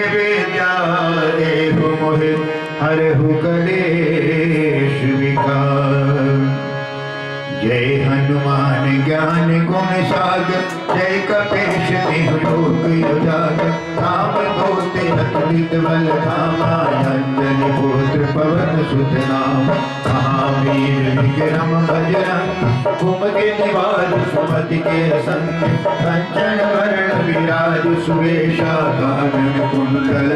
विद्या देहु मोहि हरहु कलेश विकार। जय हनुमान ज्ञान गुण सागर, जय कपीश तिहु लोक उजागर। राम दूत अतुलित बल धामा, अंजनी पुत्र पवन सुत नामा। महावीर विक्रम बजरंग, कुमति निवार सुमति के संग। कंचन वरण विराज सुवेशा, कानन कुंडल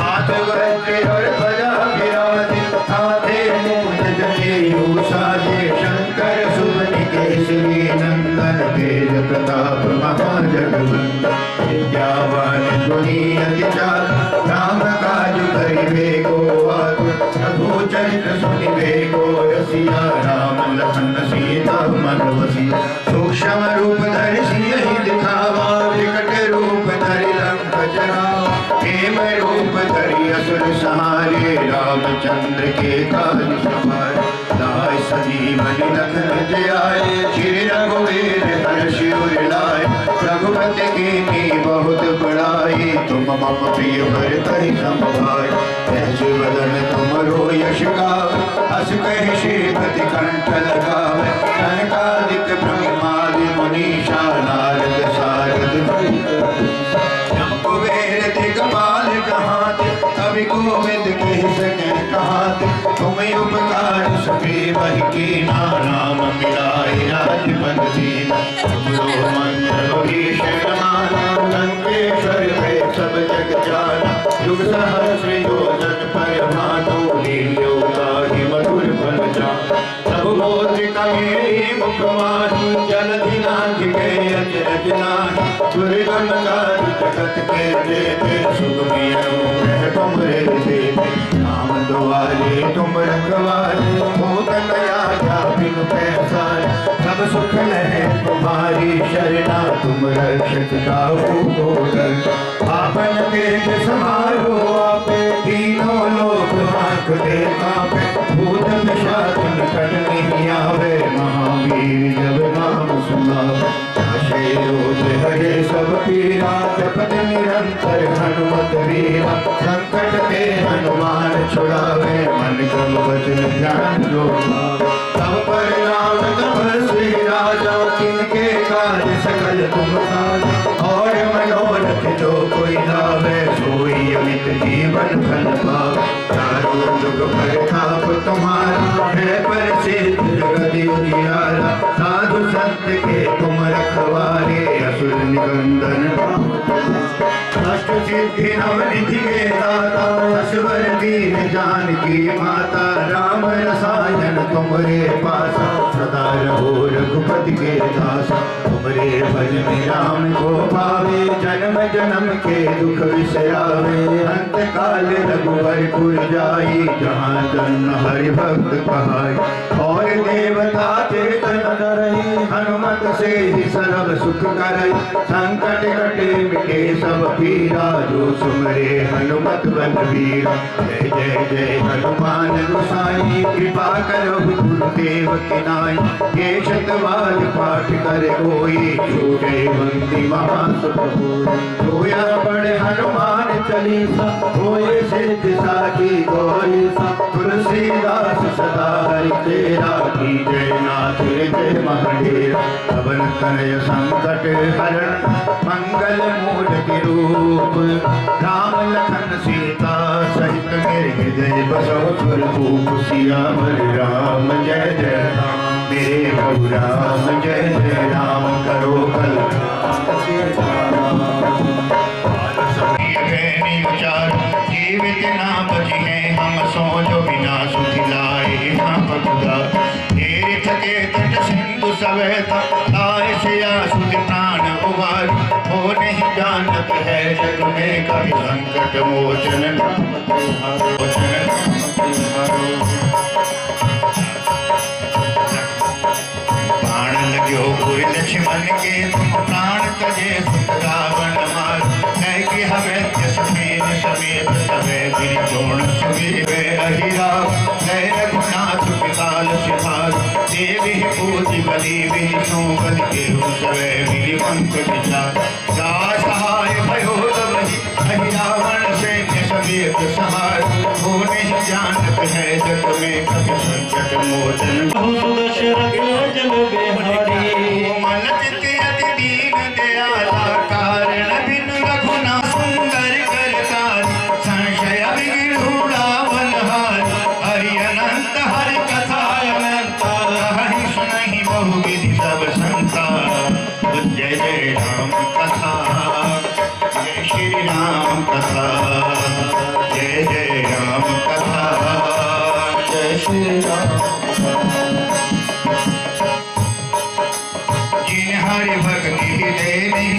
हाथ वज्र और ध्वजा विराजित। हाथे मूंज जनेऊ साजे, शंकर सुवन केसरी नंदन। तेज प्रताप महाजगवंदन, विद्यावान गुणी अति चातुर। राम काज करिबे को आतुर, प्रभु चरित्र सुनिबे को रसिया। राम लखन सीता मन बसिया, सूक्ष्म रूप धरि सियहि दिखावा। विकट रूप धरि लंक जरावा, हेम रूप धरि असुर सहारे। रामचंद्र के काज सवारे, लाए संजीवनी लखन जियाए। श्री रघुवीर हर्षि उर लाए, रघुपति कीन्ही बहुत बड़ाई। तुम मम प्रिय भरतहि समभाई, सहज वदन तुमरो यश गावै। अस कहि श्रीपति कंठ लगावै, सनकादिक ब्रह्मादि मुनीषा। नारद सारद कुबेर दिगपाल कहाते, कवि कोविद कहि सके कहाते। तुम उपकार सुग्रीव ही कीना, राम मिलाए राजपद दीना। तुमरो मंत्र भीषण माना, लंकेश्वर है सब जग जाना। युग सहस्र योजन पर भानु, लील्यो ताहि मधुर फल जाना। प्रभु मौद्रिका मेरी मुखवाणी, जलधि नाथ गए अचरज नाहि। दुर्गम काज जगत के देते, सुगमि अनुग्रह तुमरे देते। नाम दुआरे तुम रखवारे, होत न आज्ञा बिनु पैसारे। सब सुख लहे तुम्हारी शरणा, तुम रक्षक काहू को डर। आपन तेज समारो आपे, तीनों लोक हांकते कांपे। भूत पिशाच निकट नहीं आवे, महावीर जब नाम सुनावे। नाशे रोग हरे सब पीरा, जपत निरंतर हनुमत वीरा। संकट ते हनुमान छुड़ावे, मन क्रम वचन ध्यान जो भावे। तब पर राम तपस्वी राजा, तिनके काज सकल तुम साजा। और मनोरथ जो कोई लावे, सोई अमित जीवन फल पावे। चारों जुग परताप तुम्हारा, है प्रसिद्ध जगत उजियारा। साधु संत के तुम रखवारे, असुर निकंदन अष्ट सिद्धि नवनिधि के दाता। असवर दीन जानकी माता, राम रसायन तुमरे पासा। सदा रहो रघुपति के दासा, तुमरे भज में राम को पावे। जन्म जन्म के दुख विसरावे, अंत काल रघुवर पुर जाई। जहाँ जन्म हरि भक्त कहाई, और देवता चेतन धरई। हनुमत से ही सर्व सुख करई, संकट कटे मिटे सब पीरा। जो सुमरे हनुमत बलवीरा, जय जय जय हनुमान गोसाई। कृपा करो गुरुदेव की नाई, ये शतवार पाठ कर कोई। छूटे बंदी महासुख होई, रोया बड़े हनुमान चालीसा। होए सिद्धि साखी गौरीसा, तुलसीदास सदा हरि तेरा। की जय नाथ जय महाडेरा। पवन तनय संकट हरण, मंगल मूर्ति रूप। राम लखन सीता सहित मेरे हृदय बसो सुरभूप। सियावर राम जय जय राम, मेरे प्रभु राम जय जय राम। करो कल्याण जीवित ना बचिए, हम सो जो बिना सुधि लाए। तेरे थके तट सिंधु सवेत, आए सिया सुधि प्राण उबार। हो नहीं जानत है जग में, कभी संकट मोचन प्राण लग्यो पूरे लक्ष्मण के, तुम प्राण तजे सुख रावण मार। है कि हमें समेत समेत सवे गिरि द्रोण सुग्रीवे अहिराव। है रघुनाथ विशाल सिधार, देवी पूति बलि विष्णु बलि के सवे गिरि पंकज चार। सहाय भयो तब में कभी संकट मोचन दशरथ जन बिहारी मन चित अति दीन दयाला कारण बिन रघुना सुंदर करतार संशय विगूढ़ा बलहार हरि अनंत हरि कथा अनंत हरि सुनहि बहु विधि सब संता जय जय राम कथा जय श्री राम कथा जय जय राम कथा जय श्री राम जिन हरि भक्ति हृदय नहीं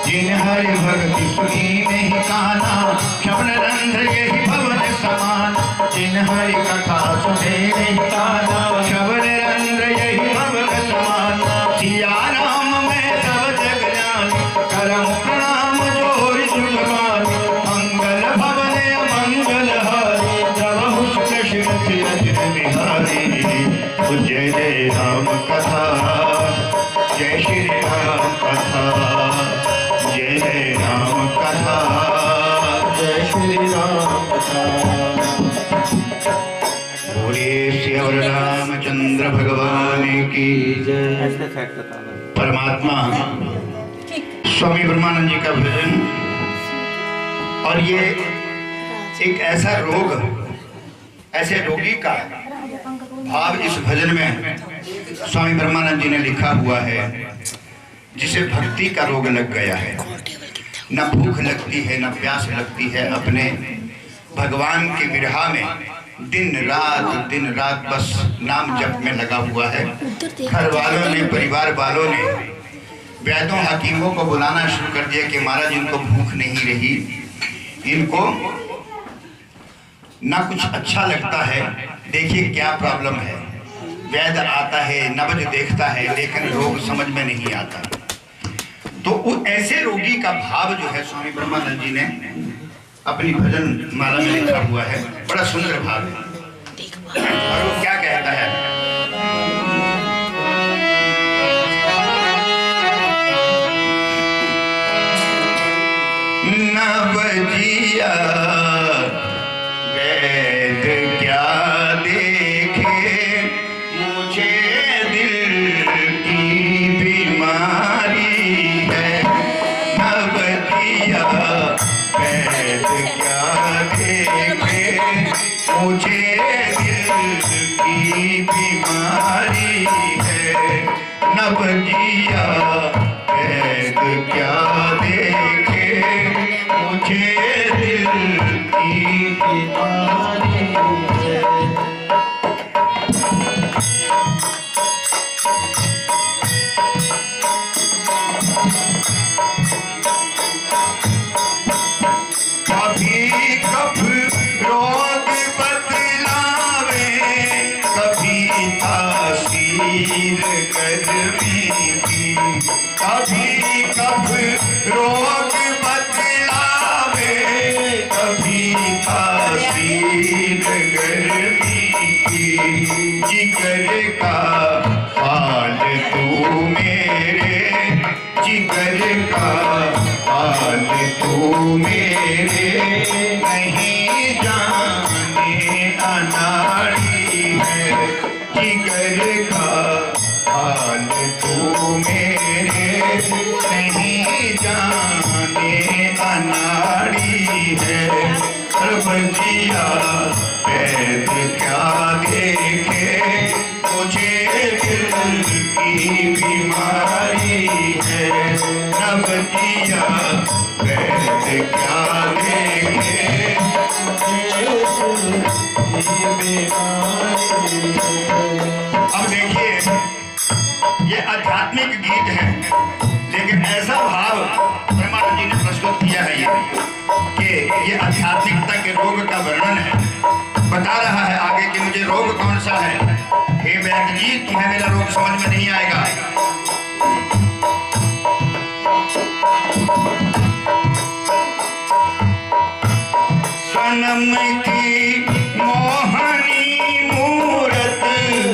जिन हरि भक्ति सुनी नहीं काना श्रवण रंध्र यही भवन समान जिन हरि कथा सुने नहीं काना श्रवण रंध्र यही भवन समान सिया राम मैं सब जग जान करम प्रणाम जोर सुगमान मंगल भवन मंगल हारी प्रभु दशरथ अजर बिहारी जय जय राम कथा जय श्री राम कथा जय जय राम कथा जय श्री राम कथा बोले श्री रामचंद्र भगवान की जय। परमात्मा स्वामी ब्रह्मानंद जी का भजन और ये एक ऐसा रोग ऐसे रोगी का भाव इस भजन में स्वामी ब्रह्मानंद जी ने लिखा हुआ है जिसे भक्ति का रोग लग गया है। न भूख लगती है न प्यास लगती है अपने भगवान के विरहा में दिन रात बस नाम जप में लगा हुआ है। घर वालों ने परिवार वालों ने वैद्यों हकीमों को बुलाना शुरू कर दिया कि महाराज इनको भूख नहीं रही इनको ना कुछ अच्छा लगता है देखिए क्या प्रॉब्लम है। वैद्य आता है नब्ज देखता है लेकिन रोग समझ में नहीं आता। तो ऐसे रोगी का भाव जो है स्वामी ब्रह्मानंद जी ने अपनी भजन माला में लिखा हुआ है। बड़ा सुंदर भाव है और वो क्या कहता है नवजिया वैद क्या देखे मुझे दिल की बीमारी है। नवजिया वैद क्या देखे मुझे दिल की बीमारी है। नवजिया वैद क्या देखे मुझे दिल की बीमारी है। कभी कफ रोग बदलावे कभी तासीर गर्मी की। कभी कफ रोग बदलावे कभी तासीर गर्मी की। जिगर का हाल तू मेरे जिगर का हाल तू मेरे नहीं जाने अनाड़ी है। जिगर का हाल तू मेरे नहीं जाने अनाड़ी है। सर्वजिया वैद क्या देखे मुझे दिल की बीमारी है। नवजिया वैद क्या देखे मुझे बीमारी है। अब देखिए ये आध्यात्मिक गीत है लेकिन ऐसा भाव ब्रह्मानंद जी ने प्रस्तुत किया है कि ये आध्यात्मिकता के रोग का वर्णन है। बता रहा है आगे कि मुझे रोग कौन सा है। हे वैद्य जी तुम्हें मेरा रोग समझ में नहीं आएगा। सनम की मोहनी मूरत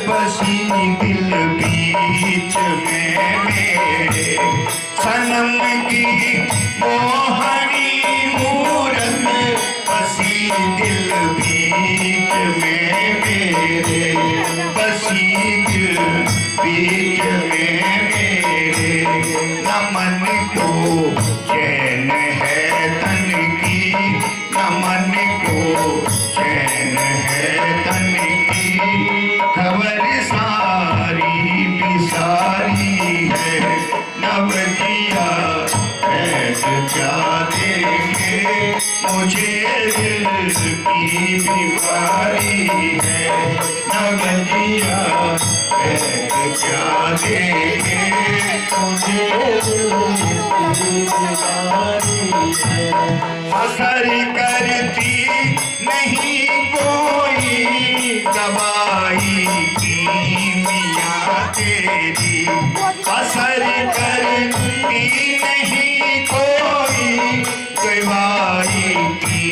बसी दिल बीच में मेरे। सनम की मोहनी मूरत बसी दिल बीच में मेरे। मुझे दिल की बीमारी है, न बजिया क्या देखे, मुझे दिल की बीमारी है। असर करती नहीं कोई दवाई की मियाँ तेरी, असर करती नहीं कोई दवाई की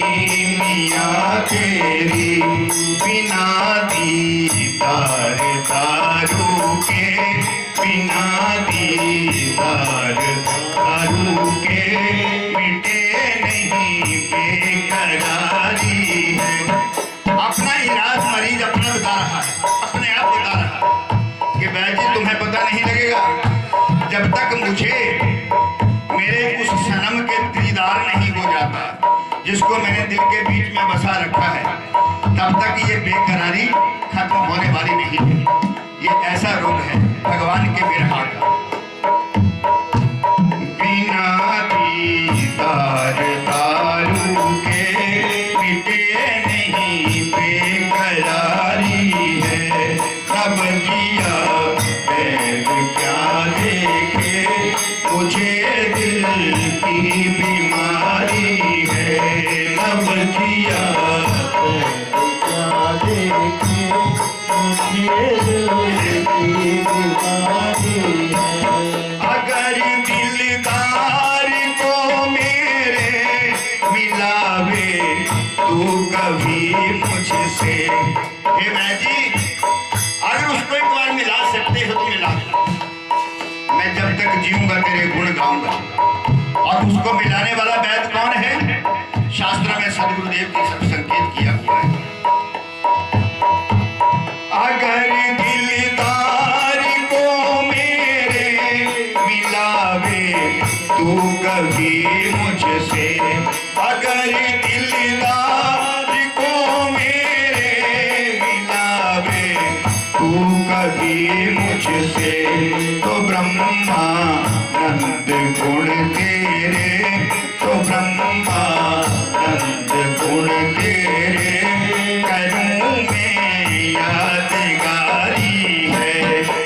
मियाँ तेरी, बिना दीदार दारू के, बिना दीदार दारू के मिटे नहीं बेकरारी है। अपना इलाज मरीज अपना बता रहा है, अपने आप बता रहा है कि बैद जी तुम्हें पता नहीं लगेगा जब तक मुझे मेरे उस सनम के दीदार नहीं हो जाता जिसको मैंने दिल के बीच में बसा रखा है, तब तक ये बेकरारी खत्म होने वाली नहीं है। ये ऐसा रोग है भगवान के विरह का। बिना दीदार दारू के मिटे नहीं बेकरारी है, तब जिया बैद क्या देखे, मुझे दिल की बीमारी है, तब जिया क्या देखे, मुझे दिल की बीमारी है। अगर दिलदार को मेरे मिलावे तू कभी मुझसे, हे मैं जी अगर उसको एक बार मिला सकते हो तो मिला दो, मैं जब तक जीऊंगा तेरे गुण गाऊंगा। और उसको मिलाने वाला वैद कौन है? शास्त्र में सदगुरुदेव की सब संकेत किया हुआ है। अगर दिलदार को मेरे मिलावे तू कभी मुझसे, अगर दिलदार को मेरे मिलावे तू कभी मुझसे, तो ब्रह्मानंद गुण तेरे, तो ब्रह्मानंद गुण तेरे करूं मैं यादगारी है,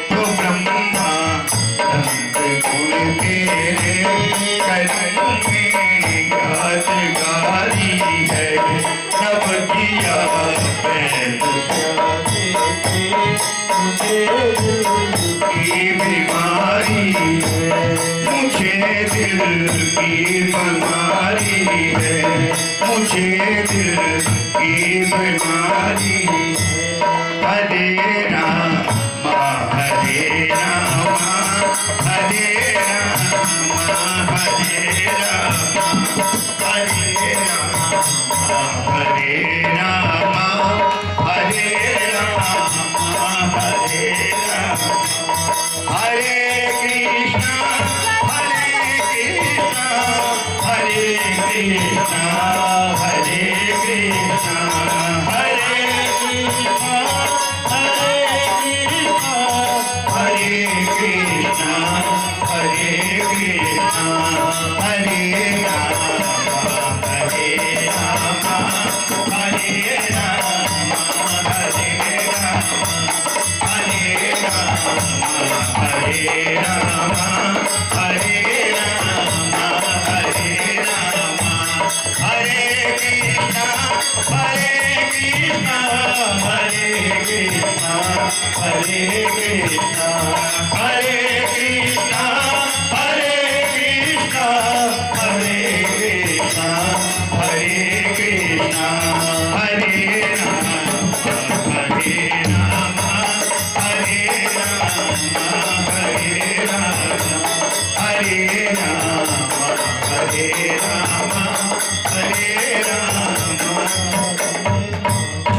तो ब्रह्मानंद गुण तेरे करूं मैं यादगारी है, तब जिया बैद मुझे दिल की बीमारी है, मुझे दिल की बीमारी है, मुझे दिल की बीमारी है। हरे राम हरे राम, हरे राम हरे राम, हरे राम हरे राम, हरे राम हरे राम, हरे कृष्णा हरे कृष्णा, हरे कृष्णा हरे कृष्णा, हरे कृष्णा हरे कृष्णा, हरे कृष्णा हरे कृष्णा, हरे राम हरे राम, हरे राम हरे राम, हरे राम हरे राम, हरे राम हरे राम, हरे कृष्णा हरे कृष्णा, हरे कृष्णा हरे कृष्णा, हरे कृष्णा हरे कृष्णा, हरे कृष्णा हरे कृष्णा, हरे राम हरे राम, हरे राम हरे राम, हरे राम हरे राम, हरे राम।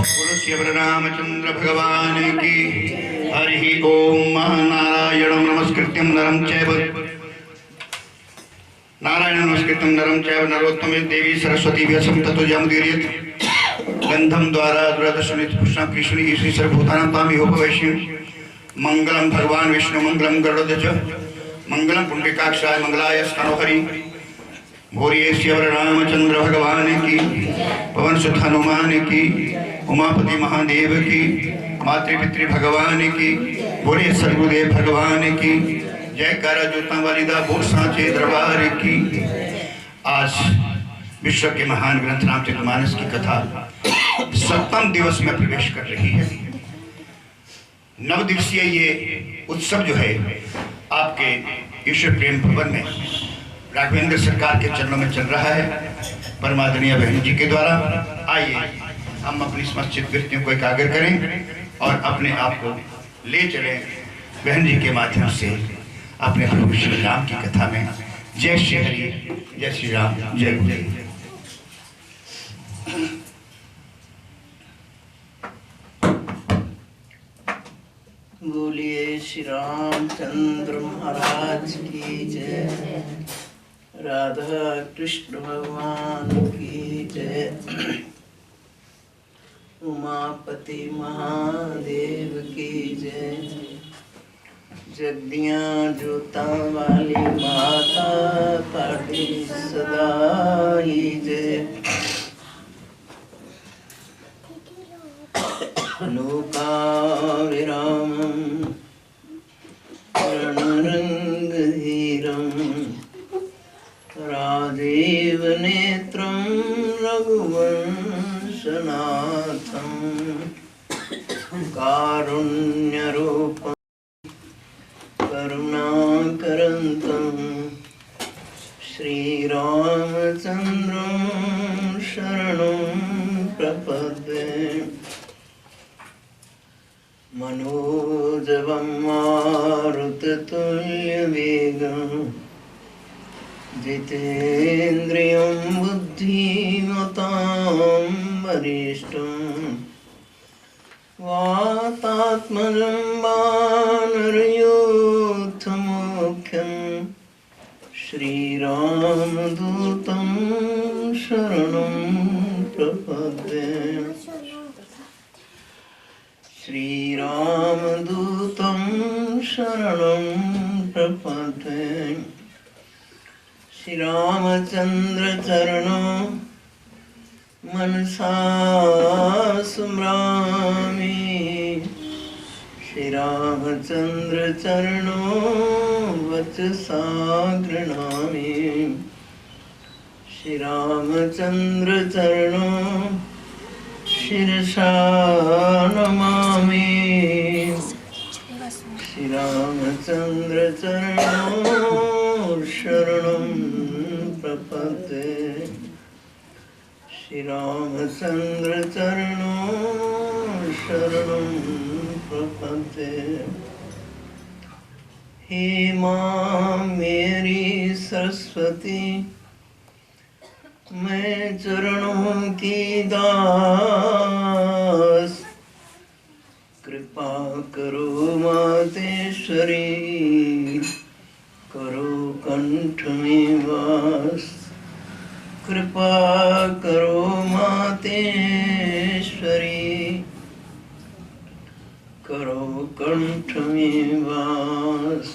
बोलो श्री रामचंद्र भगवान की। हरि ओम। नारायणं नमस्कृत्यं नरं चैव नारायणं नमस्कृत्यं नरं चैव नरोत्तमं देवी सरस्वती व्यासं ततो जयमुदीरयेत्। गंधम द्वारा दुरादर्शनित कृष्ण कृष्ण श्री सर्वभूतानां तामिहोपवेश्य। मंगलम भगवान विष्णु मंगलम गरुड़ध्वज मंगलम पुंडरीकाक्षाय मंगलाय स्तनोहरि बोलिए श्री रामचंद्र भगवान की, पवन सुत हनुमान की, उमापति महादेव की, मातृपितृ भगवान की, बोलिए सदगुरुदेव भगवान की। जयकारा जोता वालिदा बोल सांचे दरबार की। आज विश्व के महान ग्रंथ रामचरितमानस की कथा 7वें दिवस में प्रवेश कर रही है। 9 दिवसीय ये उत्सव जो है आपके ईश्वर प्रेम भवन में राघवेंद्र सरकार के चरणों में चल रहा है, परमादरणीय बहन जी के द्वारा। आइए हम अपनी समस्त वृत्तियों को एकाग्र करें और अपने आप को ले चलें बहन जी के माध्यम से अपने प्रभु श्री राम की कथा में। जय श्री हरि, जय श्री राम, जय गुरु। बोलिए श्री रामचंद्र महाराज की जय, राधा कृष्ण भगवान की जय, उमापति महादेव की जय, जगदियाँ जोता वाली माता पाटी सदा ही जय। लोका विरामं रणरंगधीरं राजीव नेत्रं रघुवंशनाथं कारुण्यरूपं करुणाकरन्तं श्रीरामचन्द्रं शरणं प्रपद्ये। मनोजवं मारुततुल्यवेगं जितेन्द्रियं बुद्धिमतां वरिष्ठं वातात्मजं वानरयूथमुख्यं श्रीरामदूतं शरणं प्रपद्ये। श्रीरामदूतं शरणं प्रपद्ये। श्रीरामचन्द्र चरणों मनसा स्मरामि, श्रीरामचन्द्र चरणों वचसा गृह्णामि, श्रीरामचन्द्र चरणों शिरसा नमामि। श्रीरामचन्द्र चरणों शरणं प्रपद्ये। श्रीरामचन्द्र चरणों शरणं प्रपद्ये। हे माँ मेरी सरस्वती, मैं चरणों की दास, कृपा करो मातेश्वरी, करो कंठ में वास। कृपा करो मातेश्वरी, करो कंठ में वास।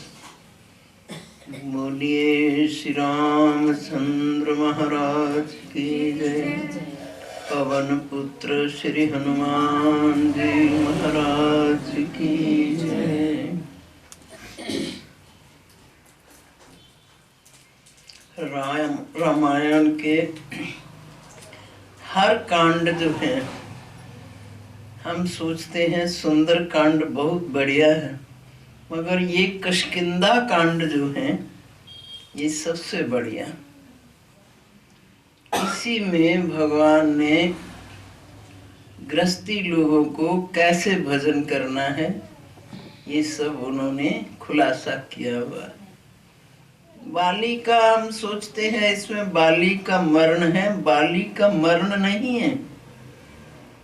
बोलिए श्री रामचंद्र महाराज की जय, पवन पुत्र श्री हनुमान जी महाराज की जय। रामायण के हर कांड जो है, हम सोचते हैं सुंदर कांड बहुत बढ़िया है, मगर ये किष्किंधा कांड जो है ये सबसे बढ़िया। इसी में भगवान ने गृहस्थी लोगों को कैसे भजन करना है ये सब उन्होंने खुलासा किया हुआ है। बाली का हम सोचते हैं इसमें बाली का मरण है, बाली का मरण नहीं है।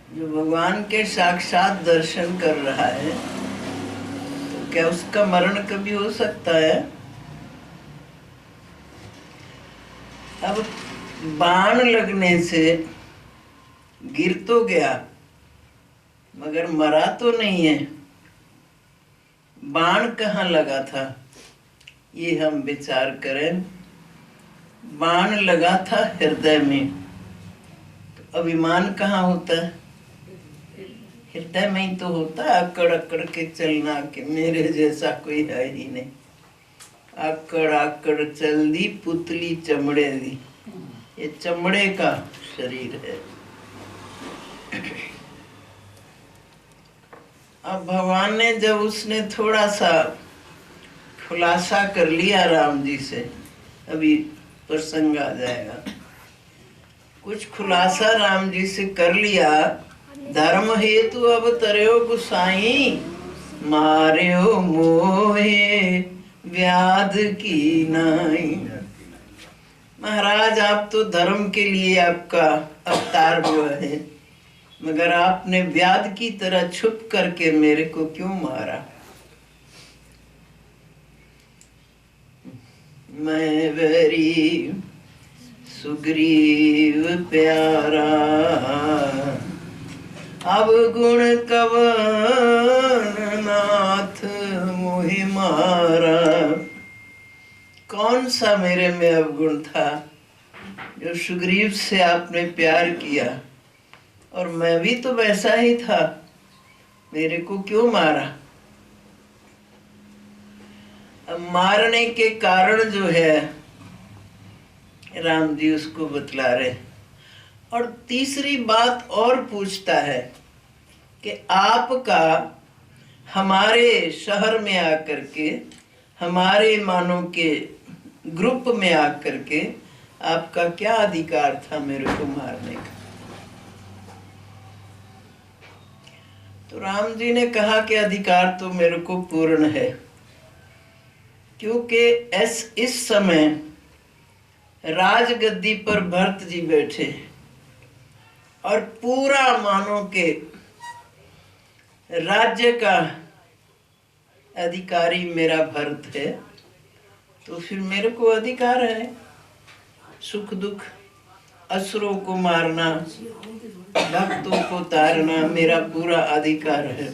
जो भगवान के साक्षात दर्शन कर रहा है तो क्या उसका मरण कभी हो सकता है? अब बाण लगने से गिर तो गया मगर मरा तो नहीं है। बाण कहाँ लगा था ये हम विचार करें। बाण लगा था हृदय में, तो अभिमान कहाँ होता है? हृदय में ही तो होता है। अकड़ अकड़ के चलना कि मेरे जैसा कोई है ही नहीं। अकड़ अकड़ चल दी पुतली चमड़े दी, ये चमड़े का शरीर है। अब भगवान ने जब उसने थोड़ा सा खुलासा कर लिया राम जी से, अभी प्रसंग आ जाएगा, कुछ खुलासा राम जी से कर लिया। धर्म हेतु अब तरयो गुसाई, मार्यो मोहे व्याध की नाई। महाराज आप तो धर्म के लिए आपका अवतार हुआ है, मगर आपने व्याध की तरह छुप करके मेरे को क्यों मारा? मैं बैरी सुग्रीव प्यारा, अब गुण कवन नाथ मोहि मारा। कौन सा मेरे में अवगुण था जो सुग्रीव से आपने प्यार किया? और मैं भी तो वैसा ही था, मेरे को क्यों मारा? अब मारने के कारण जो है राम जी उसको बतला रहे। और तीसरी बात और पूछता है कि आपका हमारे शहर में आकर के, हमारे मानो के ग्रुप में आकर के आपका क्या अधिकार था मेरे को मारने का? तो राम जी ने कहा कि अधिकार तो मेरे को पूर्ण है, क्योंकि इस समय राजगद्दी पर भरत जी बैठे और पूरा मानो के राज्य का अधिकारी मेरा भरत है, तो फिर मेरे को अधिकार है सुख दुख, असुरों को मारना, भक्तों को तारना, मेरा पूरा अधिकार है।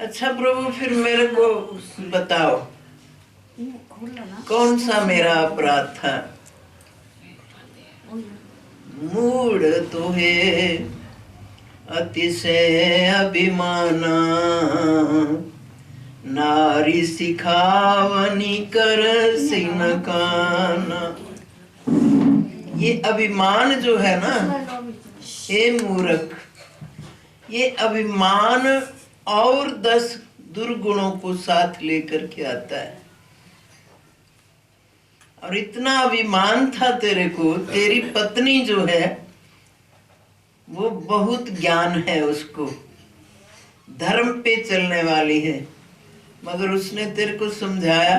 अच्छा प्रभु, फिर मेरे को बताओ कौन सा मेरा अपराध था? मूड तो है अतिशय अभिमाना, नारी सिखावनी कर सिनकाना। ये अभिमान जो है ना, हे मूर्ख, ये अभिमान और 10 दुर्गुणों को साथ लेकर के आता है। और इतना अभिमान था तेरे को, तेरी पत्नी जो है वो बहुत ज्ञान है, उसको धर्म पे चलने वाली है, मगर उसने तेरे को समझाया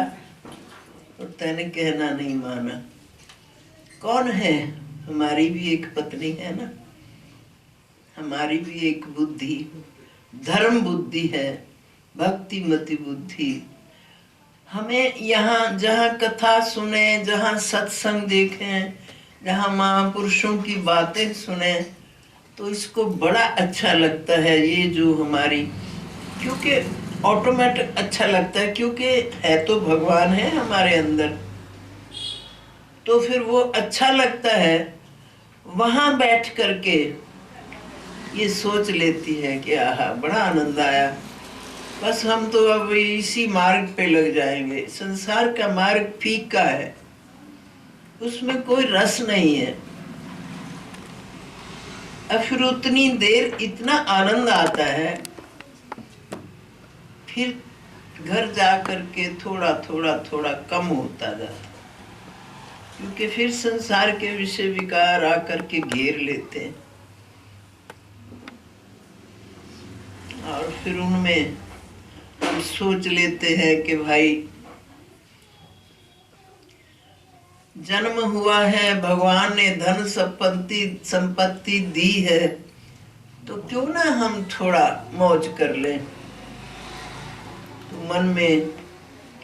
और तैने कहना नहीं माना। कौन है? हमारी भी एक पत्नी है ना, हमारी भी एक बुद्धि, धर्म बुद्धि है, भक्ति मति बुद्धि। हमें यहाँ जहाँ कथा सुने, जहाँ सत्संग देखें, जहाँ महापुरुषों की बातें सुने, तो इसको बड़ा अच्छा लगता है। ये जो हमारी, क्योंकि ऑटोमेटिक अच्छा लगता है, क्योंकि है तो भगवान है हमारे अंदर, तो फिर वो अच्छा लगता है। वहाँ बैठ करके ये सोच लेती है कि आहा बड़ा आनंद आया, बस हम तो अब इसी मार्ग पे लग जाएंगे। संसार का मार्ग फीका है, उसमें कोई रस नहीं है। अब फिर उतनी देर इतना आनंद आता है, फिर घर जा करके थोड़ा थोड़ा थोड़ा कम होता जाता, क्योंकि फिर संसार के विषय विकार आकर के घेर लेते हैं और फिर उनमें हम सोच लेते हैं कि भाई जन्म हुआ है, भगवान ने धन संपत्ति दी है, तो क्यों ना हम थोड़ा मौज कर लें। तो मन में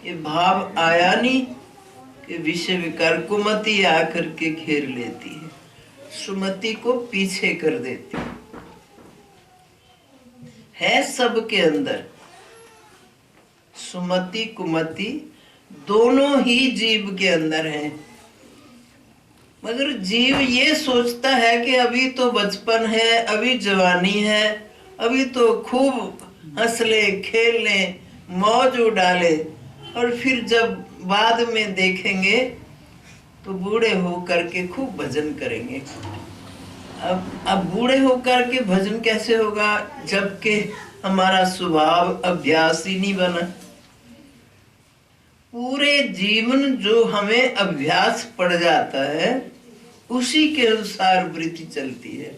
ये भाव आया नहीं कि विषय विकार, कुमति आकर के घेर लेती है, सुमति को पीछे कर देती है सबके अंदर। सुमति कुमति दोनों ही जीव के अंदर हैं, मगर जीव ये सोचता है कि अभी तो बचपन है, अभी जवानी है, अभी तो खूब हंस ले, खेल ले, मौज उड़ाले, और फिर जब बाद में देखेंगे तो बूढ़े हो करके खूब भजन करेंगे। अब बूढ़े होकर के भजन कैसे होगा, जबकि हमारा स्वभाव अभ्यास ही नहीं बना। पूरे जीवन जो हमें अभ्यास पड़ जाता है उसी के अनुसार वृत्ति चलती है।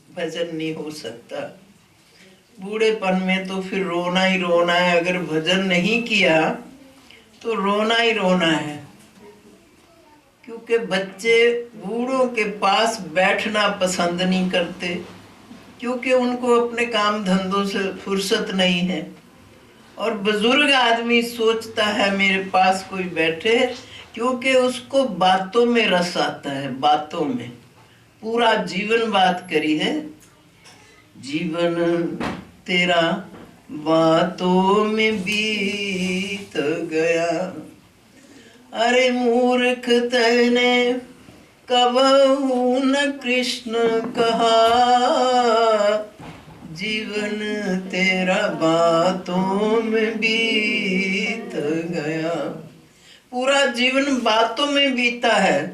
भजन नहीं हो सकता। बूढ़ेपन में तो फिर रोना ही रोना है। अगर भजन नहीं किया तो रोना ही रोना है, क्योंकि बच्चे बूढ़ों के पास बैठना पसंद नहीं करते, क्योंकि उनको अपने काम धंधों से फुर्सत नहीं है। और बुजुर्ग आदमी सोचता है मेरे पास कोई बैठे, क्योंकि उसको बातों में रस आता है। बातों में पूरा जीवन बात करी है, जीवन तेरा बातों में बीत गया। अरे मूर्ख तने कबहू न कृष्ण कहा, जीवन तेरा बातों में बीत गया। पूरा जीवन बातों में बीता है,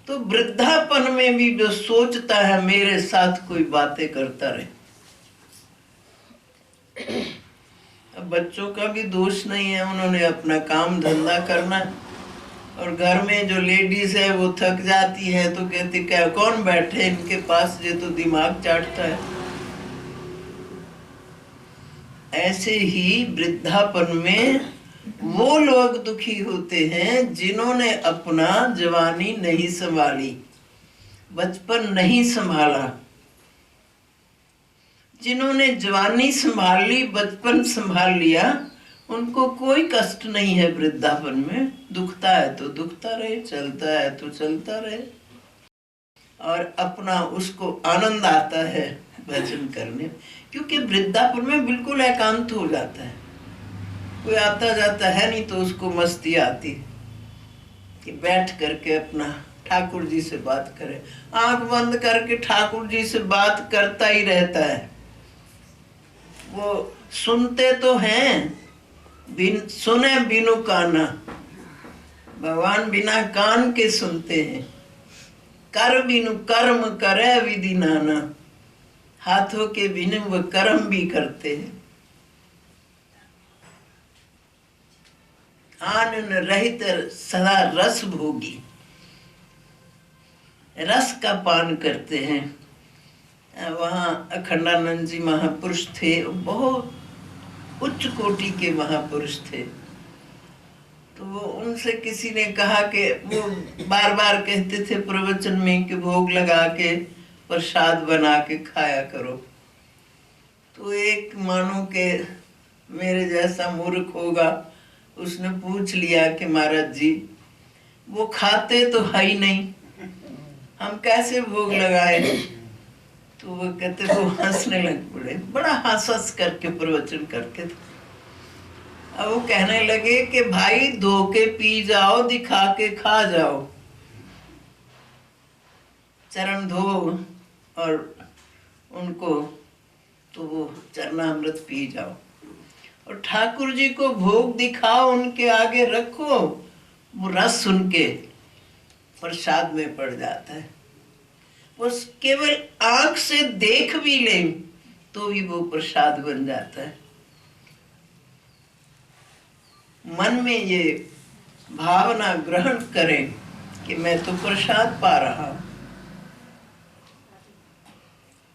तो वृद्धापन में भी जो सोचता है मेरे साथ कोई बातें करता रहे। अब बच्चों का भी दोष नहीं है, उन्होंने अपना काम धंधा करना, और घर में जो लेडीज है वो थक जाती है तो कहती क्या कौन बैठे इनके पास, ये तो दिमाग चाटता है। ऐसे ही वृद्धापन में वो लोग दुखी होते हैं जिन्होंने अपना जवानी नहीं संभाली, बचपन नहीं संभाला। जिन्होंने जवानी संभाल ली, बचपन संभाल लिया, उनको कोई कष्ट नहीं है वृद्धापन में। दुखता है तो दुखता रहे, चलता है तो चलता रहे, और अपना उसको आनंद आता है भजन करने, क्योंकि वृद्धापन में बिल्कुल एकांत हो जाता है। कोई आता जाता है नहीं तो उसको मस्ती आती कि बैठ करके अपना ठाकुर जी से बात करे। आंख बंद करके ठाकुर जी से बात करता ही रहता है। वो सुनते तो हैं, सुने बिनु काना, भगवान बिना कान के सुनते हैं। कर बिनु कर्म करे विधि नाना, हाथों के बिनु वो कर्म भी करते हैं। आनन रहित सदा रस भोगी, रस का पान करते हैं। वहाँ अखंडानंद जी महापुरुष थे, बहुत उच्च कोटि के महापुरुष थे। तो वो उनसे किसी ने कहा कि वो बार बार कहते थे प्रवचन में कि भोग लगा के प्रसाद बना के खाया करो। तो एक मानो के मेरे जैसा मूर्ख होगा, उसने पूछ लिया कि महाराज जी वो खाते तो है ही नहीं, हम कैसे भोग लगाए। तो वो कहते वो हंसने लग पड़े, बड़ा हंस हंस करके प्रवचन करके। अब वो कहने लगे कि भाई धो के पी जाओ, दिखा के खा जाओ, चरण धो और उनको तो वो चरणामृत पी जाओ, और ठाकुर जी को भोग दिखाओ, उनके आगे रखो, वो रस उनके प्रसाद में पड़ जाता है। वो केवल आंख से देख भी ले तो भी वो प्रसाद बन जाता है। मन में ये भावना ग्रहण करें कि मैं तो प्रसाद पा रहा हूं,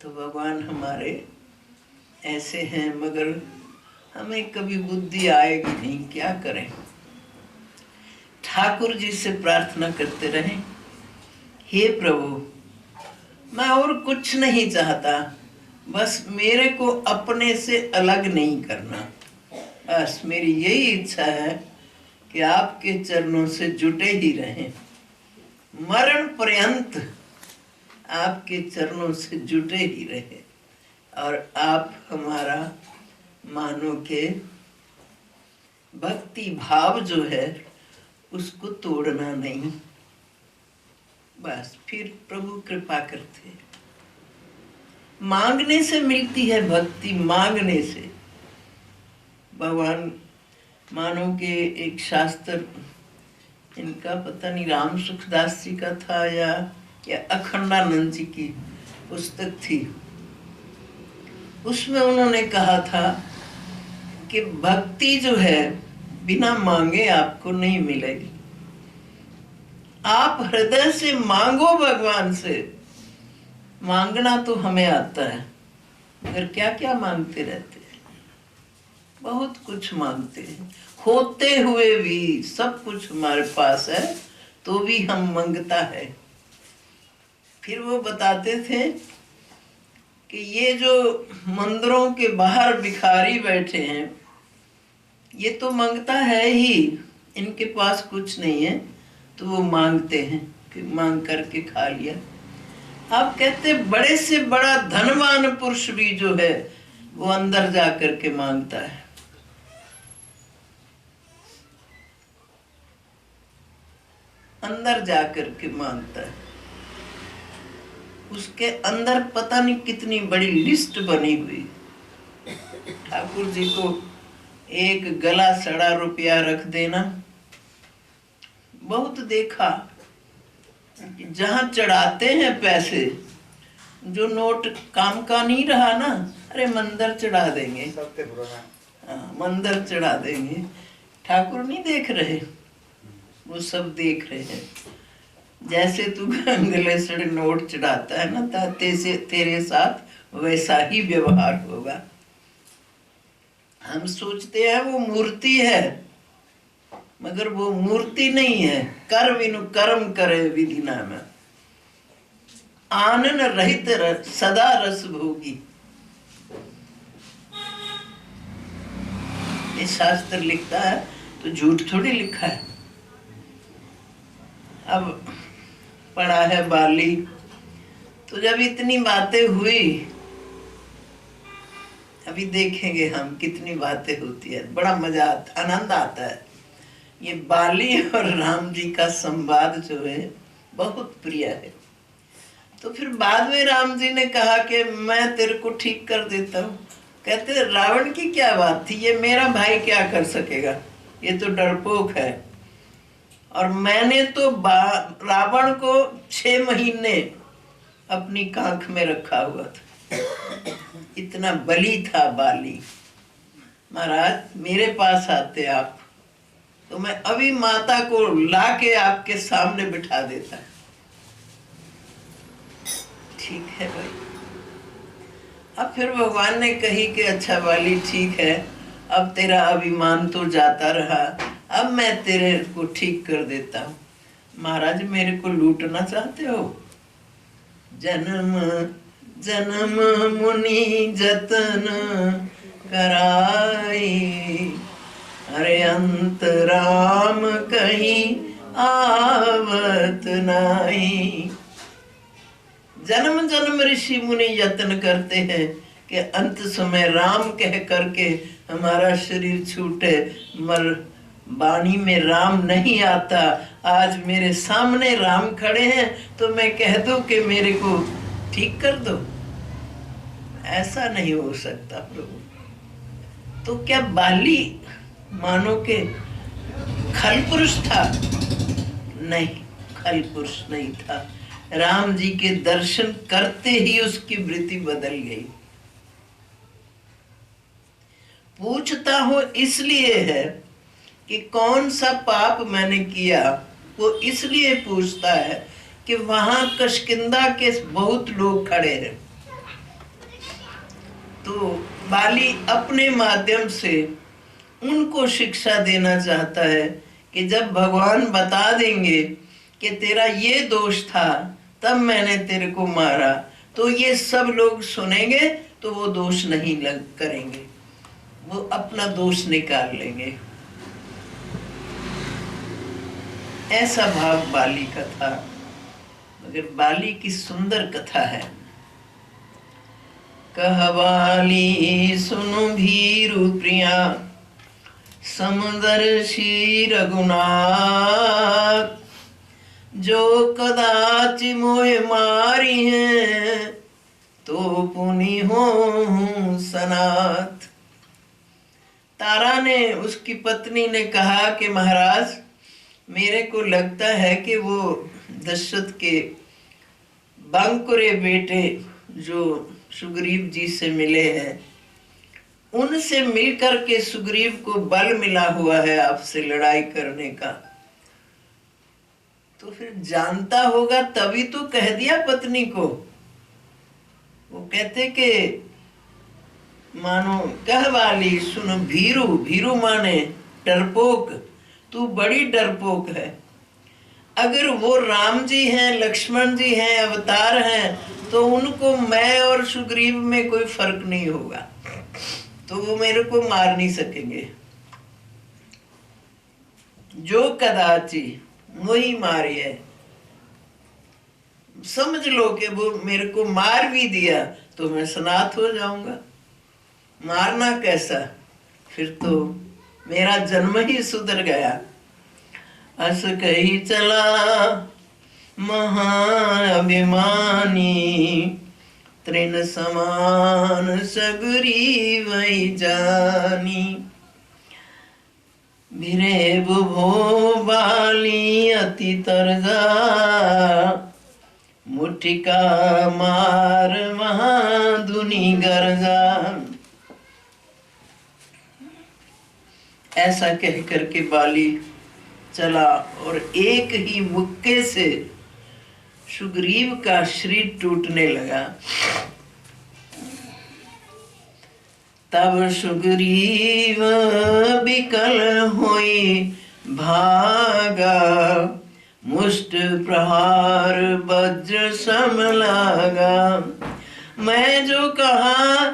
तो भगवान हमारे ऐसे हैं। मगर हमें कभी बुद्धि आएगी नहीं, क्या करें। ठाकुर जी से प्रार्थना करते रहें, हे प्रभु मैं और कुछ नहीं चाहता, बस मेरे को अपने से अलग नहीं करना। बस मेरी यही इच्छा है कि आपके चरणों से जुटे ही रहें, मरण पर्यंत आपके चरणों से जुटे ही रहे, और आप हमारा मानो के भक्ति भाव जो है उसको तोड़ना नहीं। बस फिर प्रभु कृपा करते हैं। मांगने से मिलती है भक्ति, मांगने से। भगवान मानो के एक शास्त्र, इनका पता नहीं राम सुखदास जी का था या अखंडानंद जी की पुस्तक थी, उसमें उन्होंने कहा था कि भक्ति जो है बिना मांगे आपको नहीं मिलेगी। आप हृदय से मांगो भगवान से। मांगना तो हमें आता है, मगर क्या क्या मांगते रहते हैं, बहुत कुछ मांगते हैं। होते हुए भी सब कुछ हमारे पास है तो भी हम मांगता है। फिर वो बताते थे कि ये जो मंदिरों के बाहर भिखारी बैठे हैं, ये तो मांगता है ही, इनके पास कुछ नहीं है तो वो मांगते हैं कि मांग करके खा लिया। आप कहते बड़े से बड़ा धनवान पुरुष भी जो है वो अंदर जा करके मांगता है। अंदर जा करके मांगता है। उसके अंदर पता नहीं कितनी बड़ी लिस्ट बनी हुई। ठाकुर जी को एक गला सड़ा रुपया रख देना, बहुत देखा। जहां चढ़ाते हैं पैसे, जो नोट काम का नहीं रहा ना, अरे मंदिर चढ़ा देंगे, हाँ मंदिर चढ़ा देंगे। ठाकुर नहीं देख रहे, वो सब देख रहे हैं। जैसे तू गले सड़े नोट चढ़ाता है ना, तेरे साथ वैसा ही व्यवहार होगा। हम सोचते हैं वो मूर्ति है, मगर वो मूर्ति नहीं है। कर विनु कर्म करे विधि नाम, आनन रहित सदा रस भोगी। ये शास्त्र लिखता है तो झूठ थोड़ी लिखा है। अब पढ़ा है बाली, तो जब इतनी बातें हुई, अभी देखेंगे हम कितनी बातें होती है, बड़ा मजा आता, आनंद आता है। ये बाली और राम जी का संवाद जो है बहुत प्रिय है। तो फिर बाद में राम जी ने कहा कि मैं तेरे को ठीक कर देता हूँ। कहते रावण की क्या बात थी, ये मेरा भाई क्या कर सकेगा, ये तो डरपोक है। और मैंने तो रावण को 6 महीने अपनी कांख में रखा हुआ था, इतना बली था बाली। महाराज मेरे पास आते आप तो मैं अभी माता को लाके आपके सामने बिठा देता। ठीक है भाई। अब फिर भगवान ने कही कि अच्छा बाली ठीक है, अब तेरा अभिमान तो जाता रहा, अब मैं तेरे को ठीक कर देता हूँ। महाराज मेरे को लूटना चाहते हो? जन्म जन्म मुनि जतन कराई, अरे अंत राम कहीं आवत नाही। जन्म जन्म ऋषि मुनि यत्न करते हैं कि अंत समय राम कह करके हमारा शरीर छूटे, मर वाणी में राम नहीं आता। आज मेरे सामने राम खड़े हैं तो मैं कह दूं कि मेरे को ठीक कर दो, ऐसा नहीं हो सकता प्रभु। तो क्या बाली मानो के खल पुरुष था? नहीं, खल पुरुष नहीं था। राम जी के दर्शन करते ही उसकी वृत्ति बदल गई। पूछता हूं इसलिए है कि कौन सा पाप मैंने किया, वो इसलिए पूछता है कि वहां कशकिंदा के बहुत लोग खड़े हैं। तो बाली अपने माध्यम से उनको शिक्षा देना चाहता है कि जब भगवान बता देंगे कि तेरा ये दोष था तब मैंने तेरे को मारा, तो ये सब लोग सुनेंगे तो वो दोष नहीं करेंगे, वो अपना दोष निकाल लेंगे। ऐसा भाव बाली का था। मगर बाली की सुंदर कथा है। कहवाली सुनु भीरु प्रिया, समदर्शी रघुनाथ, जो कदाचि मोह मारी है, तो पुनि हो सनाथ। तारा ने, उसकी पत्नी ने कहा कि महाराज, मेरे को लगता है कि वो दशरथ के बांकुरे बेटे जो सुग्रीव जी से मिले हैं, उनसे मिलकर के सुग्रीव को बल मिला हुआ है आपसे लड़ाई करने का। तो फिर जानता होगा तभी तो कह दिया पत्नी को। वो कहते कि मानो कह वाली सुनो भीरू, भीरू माने डरपोक, तू बड़ी डरपोक है। अगर वो राम जी हैं, लक्ष्मण जी हैं, अवतार हैं, तो उनको मैं और सुग्रीव में कोई फर्क नहीं होगा, तो वो मेरे को मार नहीं सकेंगे। जो कदाचि वही मारी है, समझ लो कि वो मेरे को मार भी दिया तो मैं सनाथ हो जाऊंगा। मारना कैसा, फिर तो मेरा जन्म ही सुधर गया। अस कही चला महाअभिमानी, तृण समान सगरी वही जानी। भिरे भो बाली अति तरजा, मुठिका मार महाधुनि गरजा। ऐसा कह करके बाली चला और एक ही मुक्के से सुग्रीव का शरीर टूटने लगा। तब सुग्रीव विकल होई भागा, मुष्ट प्रहार वज्र सम लागा। मैं जो कहा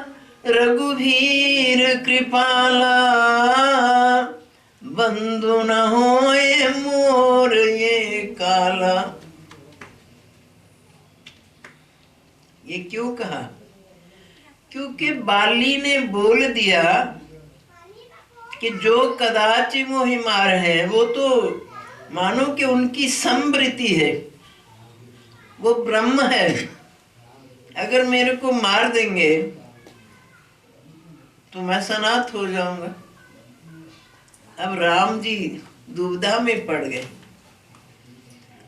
रघुवीर कृपाला, बंधु न होए मोर ये काला। ये क्यों कहा? क्योंकि बाली ने बोल दिया कि जो कदाचि मोहि मार है, वो तो मानो कि उनकी समृद्धि है, वो ब्रह्म है। अगर मेरे को मार देंगे तो मैं सनाथ हो जाऊंगा। अब राम जी दुविधा में पड़ गए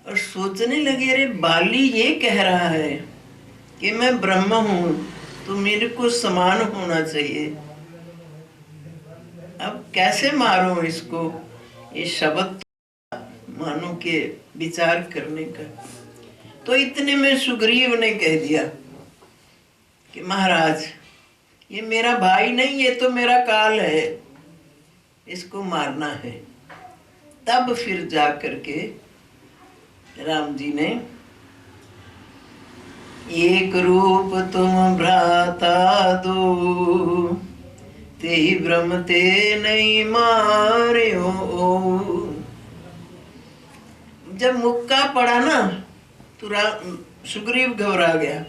और सोचने लगे, अरे बाली ये कह रहा है कि मैं ब्रह्म हूं, तो मेरे को समान होना चाहिए। अब कैसे मारूं इसको? ये शब्द मानो के विचार करने का। तो इतने में सुग्रीव ने कह दिया कि महाराज, ये मेरा भाई नहीं, ये तो मेरा काल है, इसको मारना है। तब फिर जा करके राम जी ने, एक रूप तुम भ्राता दो, ते ही ब्रह्म ते नहीं मारे हो। जब मुक्का पड़ा ना तो सुग्रीव घबरा गया।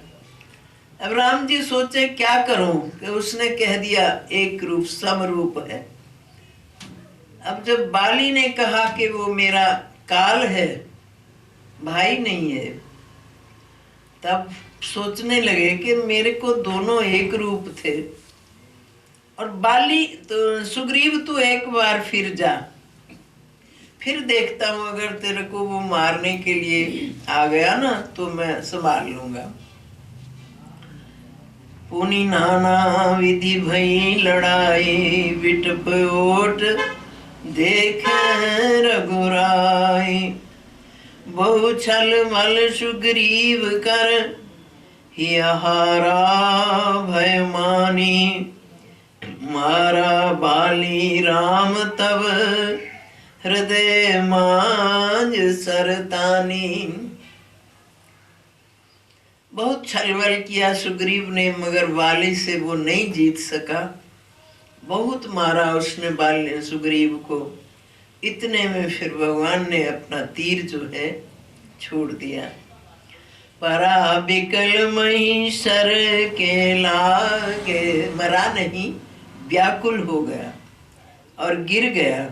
अब राम जी सोचे क्या करूं, कि उसने कह दिया एक रूप सम रूप है। अब जब बाली ने कहा कि वो मेरा काल है, भाई नहीं है, तब सोचने लगे कि मेरे को दोनों एक रूप थे। और बाली तो सुग्रीव तू एक बार फिर जा, फिर देखता हूं, अगर तेरे को वो मारने के लिए आ गया ना तो मैं संभाल लूंगा। पुनि नाना विधि भई लड़ाई, विटप ओट देख रघुराई। बहु छल मल सुग्रीव कर, हिहारा भय मानी। मारा बाली राम तब, हृदय मांझ सरतानी। बहुत छलबल किया सुग्रीव ने, मगर बाली से वो नहीं जीत सका। बहुत मारा उसने बाली सुग्रीव को। इतने में फिर भगवान ने अपना तीर जो है छोड़ दिया। परा बिकल महिषर के लागे, मरा नहीं, व्याकुल हो गया। और गिर गया।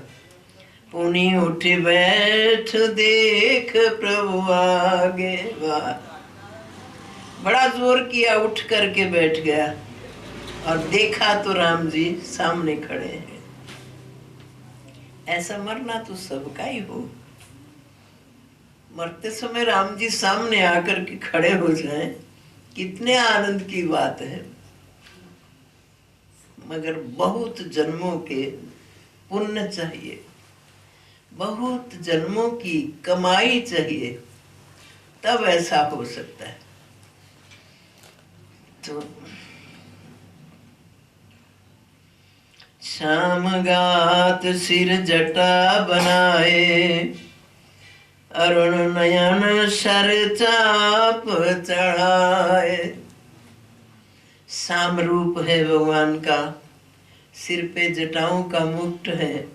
पुनि उठ बैठ देख प्रभु आगे। वाह, बड़ा जोर किया, उठ करके बैठ गया और देखा तो राम जी सामने खड़े हैं। ऐसा मरना तो सबका ही हो। मरते समय राम जी सामने आकर के खड़े हो जाएं, कितने आनंद की बात है। मगर बहुत जन्मों के पुण्य चाहिए, बहुत जन्मों की कमाई चाहिए, तब ऐसा हो सकता है। तो श्याम गात सिर जटा बनाए, अरुण नयन सर चाप चढ़ाए। श्याम रूप है भगवान का, सिर पे जटाओं का मुकुट है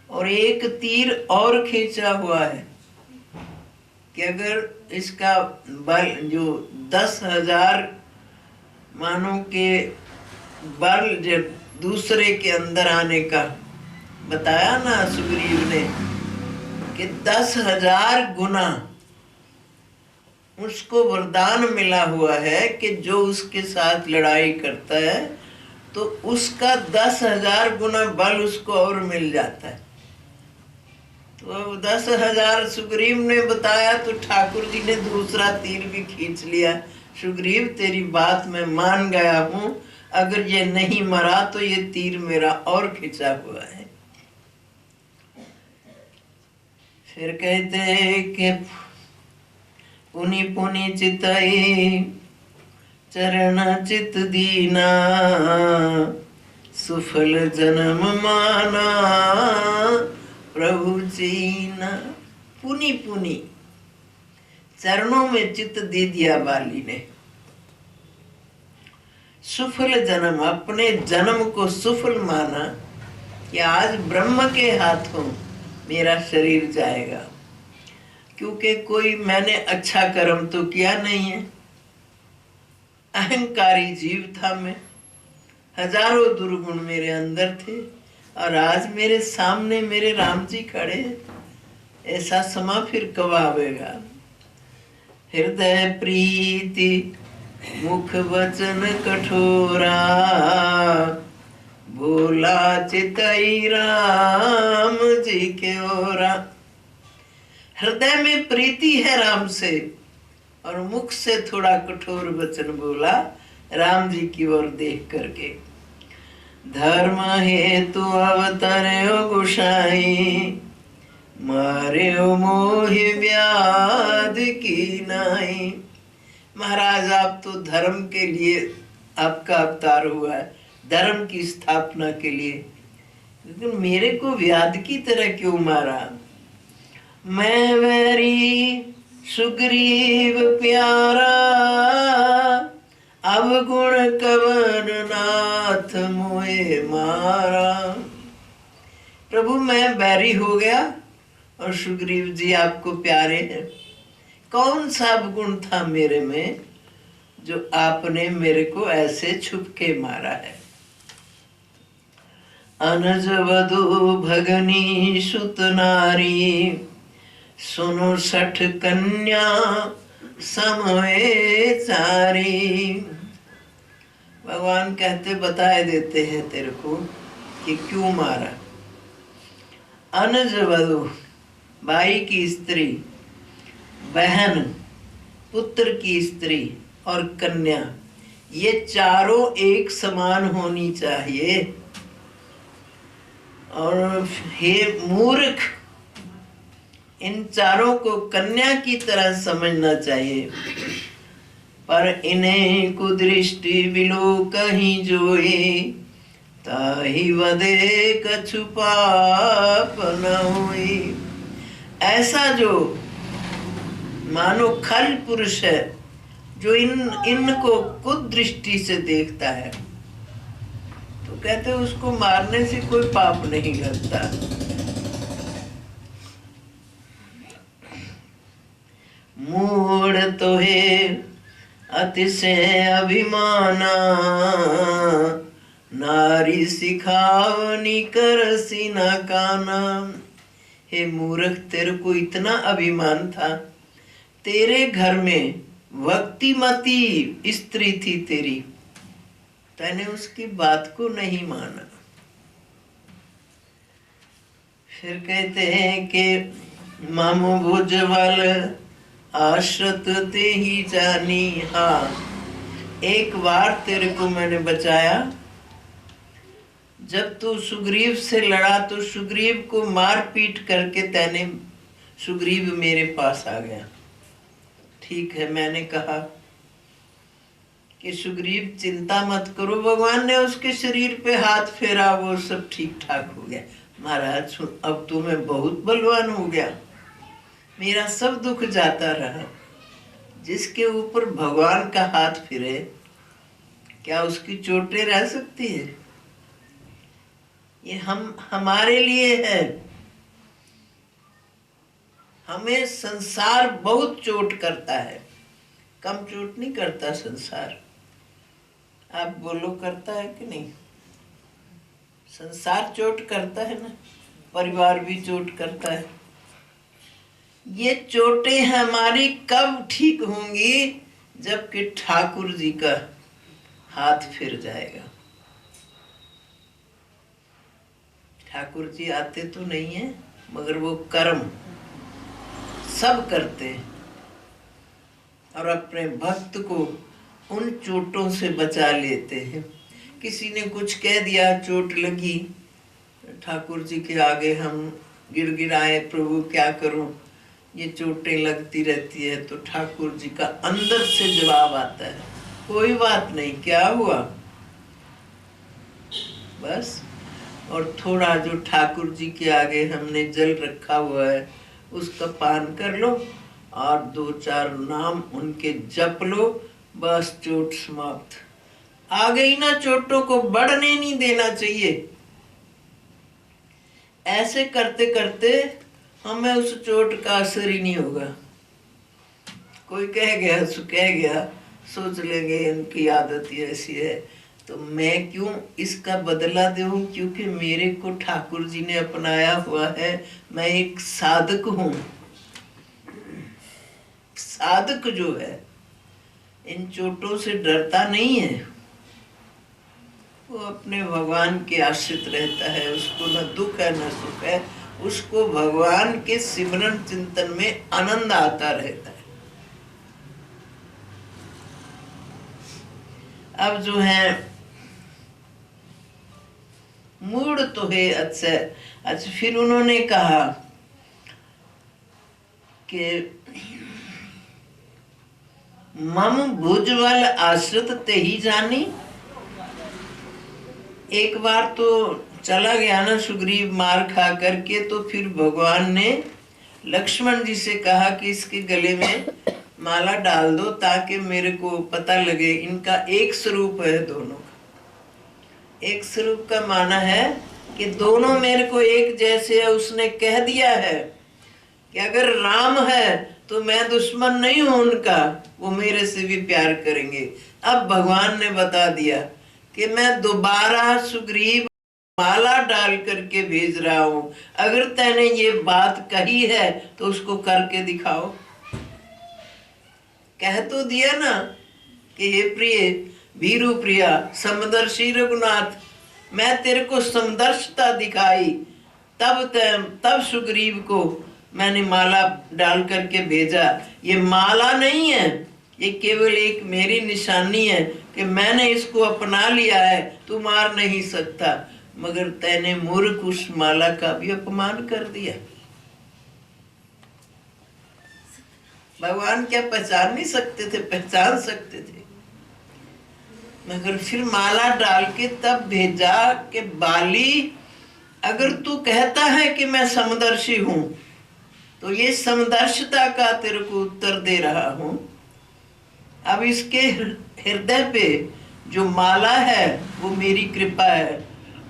और एक तीर और खींचा हुआ है कि अगर इसका बल जो 10,000 मानों के बल जब दूसरे के अंदर आने का बताया ना सुग्रीव ने कि 10,000 गुना उसको वरदान मिला हुआ है कि जो उसके साथ लड़ाई करता है तो उसका 10,000 गुना बल उसको और मिल जाता है। तो 10,000 सुग्रीव ने बताया तो ठाकुर जी ने दूसरा तीर भी खींच लिया। सुग्रीव तेरी बात मैं मान गया हूँ, अगर ये नहीं मरा तो ये तीर मेरा और खिंचा हुआ है। फिर कहते कि पुनि पुनि चितई चरण चित दीना, सुफल जन्म माना प्रभु चीना। पुनि पुनि चरणों में चित दे दिया बाली ने। सुफल जन्म, अपने जन्म को सुफल माना कि आज ब्रह्म के हाथों मेरा शरीर जाएगा, क्योंकि कोई मैंने अच्छा कर्म तो किया नहीं है। अहंकारी जीव था मैं, हजारों दुर्गुण मेरे अंदर थे और आज मेरे सामने मेरे राम जी खड़े। ऐसा समा फिर कब आवेगा। हृदय प्रीति मुख वचन कठोरा, भोला चितई राम जी के ओरा। हृदय में प्रीति है राम से और मुख से थोड़ा कठोर वचन बोला राम जी की ओर देख करके। धर्म हेतु अवतर्यो गोसाई, मार्यो मोहि व्याध की नाई। महाराज आप तो धर्म के लिए आपका अवतार हुआ है, धर्म की स्थापना के लिए, लेकिन मेरे को व्याध की तरह क्यों मारा। मैं वैरी सुग्रीव प्यारा, अवगुण कवन नाथ मोए मारा। प्रभु मैं बैरी हो गया और सुग्रीव जी आपको प्यारे हैं। कौन सा अवगुण था मेरे में जो आपने मेरे को ऐसे छुप के मारा है। अनज वधु भगनी सुत नारी, सुनो 60 कन्या समवे चारी। भगवान कहते बताए देते हैं तेरे को कि क्यों मारा। अनज वधु, भाई की स्त्री, बहन, पुत्र की स्त्री और कन्या, ये चारों एक समान होनी चाहिए। और हे मूर्ख, इन चारों को कन्या की तरह समझना चाहिए। पर इन्हें कुदृष्टि बिलो कहीं जोए, ताहि वदे कछु पाप न होई। ऐसा जो मानो खल पुरुष है, जो इनको कुदृष्टि से देखता है, तो कहते उसको मारने से कोई पाप नहीं लगता। मूढ़ तो है अतिशय अभिमाना, नारी सिखावनी कर सीना काना। हे मूर्ख, तेरे को इतना अभिमान था, तेरे घर में भक्तिमती स्त्री थी तेरी, तूने उसकी बात को नहीं माना। फिर कहते हैं कि मामो भुजबल आश्रत ते ही जानी। हाँ, एक बार तेरे को मैंने बचाया, जब तू सुग्रीव से लड़ा तो सुग्रीव को मार पीट करके तैने सुग्रीव मेरे पास आ गया। ठीक है, मैंने कहा कि सुग्रीव चिंता मत करो, भगवान ने उसके शरीर पे हाथ फेरा, वो सब ठीक ठाक हो गया। महाराज, अब तो मैं बहुत बलवान हो गया, मेरा सब दुख जाता रहा। जिसके ऊपर भगवान का हाथ फिरे, क्या उसकी चोटें रह सकती है? ये हमारे लिए है। हमें संसार बहुत चोट करता है, कम चोट नहीं करता संसार। आप बोलो, करता है कि नहीं? संसार चोट करता है ना, परिवार भी चोट करता है। ये चोटें हमारी कब ठीक होंगी? जबकि ठाकुर जी का हाथ फिर जाएगा। ठाकुर जी आते तो नहीं है, मगर वो कर्म सब करते हैं और अपने भक्त को उन चोटों से बचा लेते हैं। किसी ने कुछ कह दिया, चोट लगी, ठाकुर जी के आगे हम गिड़गिड़ाए, प्रभु क्या करूं, ये चोटें लगती रहती है, तो ठाकुर जी का अंदर से जवाब आता है, कोई बात नहीं, क्या हुआ, बस। और थोड़ा जो ठाकुर जी के आगे हमने जल रखा हुआ है उसका पान कर लो और 2-4 नाम उनके जप लो, बस चोट समाप्त। आ गई ना, चोटों को बढ़ने नहीं देना चाहिए। ऐसे करते करते हमें उस चोट का असर ही नहीं होगा। कोई कह गया सोच लेंगे इनकी आदत ही ऐसी है, तो मैं क्यों इसका बदला दूं? क्योंकि मेरे को ठाकुर जी ने अपनाया हुआ है, मैं एक साधक हूं। साधक जो है इन चोटों से डरता नहीं है, वो अपने भगवान के आश्रित रहता है, उसको न दुख है न सुख है, उसको भगवान के सिमरन चिंतन में आनंद आता रहता है। अब जो है मूड तो है अच्छा। फिर उन्होंने कहा कि मम भुजबल आश्रित ते ही जानी। एक बार तो चला गया ना सुग्रीव मार खा करके, तो फिर भगवान ने लक्ष्मण जी से कहा कि इसके गले में माला डाल दो ताकि मेरे को पता लगे इनका एक स्वरूप है दोनों का। एक स्वरूप का माना है कि दोनों मेरे को एक जैसे है। उसने कह दिया है कि अगर राम है तो मैं दुश्मन नहीं हूं उनका, वो मेरे से भी प्यार करेंगे। अब भगवान ने बता दिया कि मैं दोबारा सुग्रीव माला डाल करके भेज रहा हूं, अगर तैने ये बात कही है तो उसको करके दिखाओ। कह तो दिया ना कि हे प्रिय वीरु प्रिया समदर्शी रघुनाथ, मैं तेरे को समदर्शता दिखाई, तब सुग्रीव को मैंने माला डाल करके भेजा। ये माला नहीं है, ये केवल एक मेरी निशानी है कि मैंने इसको अपना लिया है, तू मार नहीं सकता। मगर तैने मूर्ख उस माला का भी अपमान कर दिया। भगवान क्या पहचान नहीं सकते थे? पहचान सकते थे, मगर फिर माला डाल के तब भेजा कि बाली, अगर तू कहता है कि मैं समदर्शी हूं तो ये समदर्शिता का तेरे को उत्तर दे रहा हूं। अब इसके हृदय पे जो माला है वो मेरी कृपा है,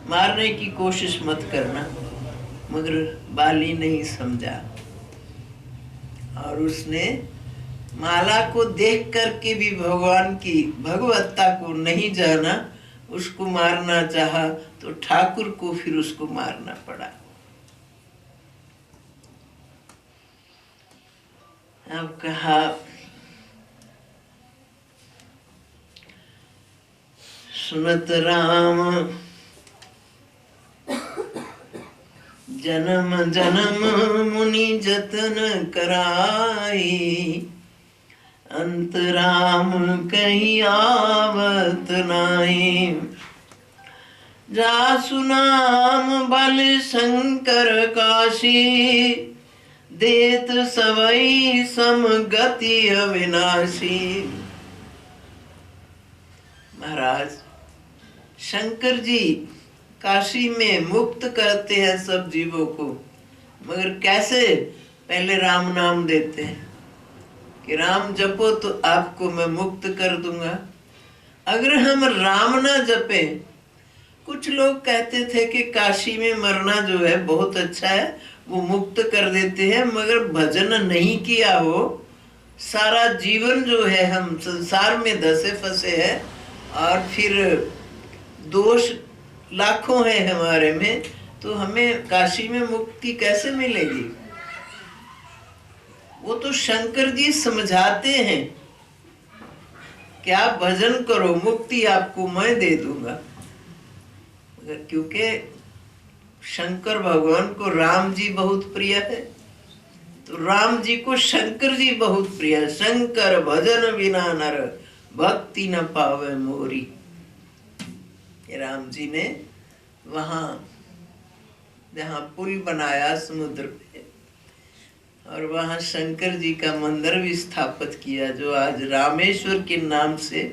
मारने की कोशिश मत करना। मगर बाली नहीं समझा और उसने माला को देख करके भी भगवान की भगवत्ता को नहीं जाना, उसको मारना चाहा तो ठाकुर को फिर उसको मारना पड़ा। अब कहा सुनत राम जन्म जन्म मुनि जतन कराई, अंत राम कहीं आवत नाई। जासु नाम बल शंकर काशी, देत सवई समगति अविनाशी। महाराज शंकर जी काशी में मुक्त करते हैं सब जीवों को, मगर कैसे? पहले राम नाम देते हैं कि राम जपो तो आपको मैं मुक्त कर दूंगा। अगर हम राम ना जपे, कुछ लोग कहते थे कि काशी में मरना जो है बहुत अच्छा है, वो मुक्त कर देते हैं, मगर भजन नहीं किया हो, सारा जीवन जो है हम संसार में धसे फंसे हैं और फिर दोष लाखों है हमारे में, तो हमें काशी में मुक्ति कैसे मिलेगी? वो तो शंकर जी समझाते हैं कि आप भजन करो, मुक्ति आपको मैं दे दूंगा। क्योंकि शंकर भगवान को राम जी बहुत प्रिय है, तो राम जी को शंकर जी बहुत प्रिय है। शंकर भजन बिना नर भक्ति न पावे मोरी। राम जी ने वहां जहाँ पुल बनाया समुद्र पे, और वहां शंकर जी का मंदिर भी स्थापित किया, जो आज रामेश्वर के नाम से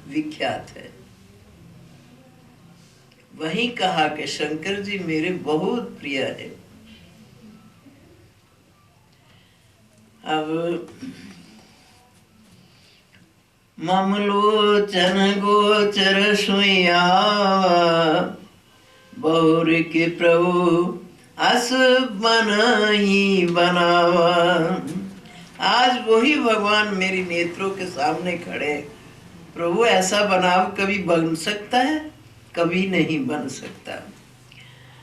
विख्यात है। वहीं कहा कि शंकर जी मेरे बहुत प्रिय है। अब ममलोचन गोचर सुइया, बहुर के प्रभु अस बनाई बनावा। आज वही भगवान मेरी नेत्रों के सामने खड़े। प्रभु ऐसा बनाव कभी बन सकता है? कभी नहीं बन सकता।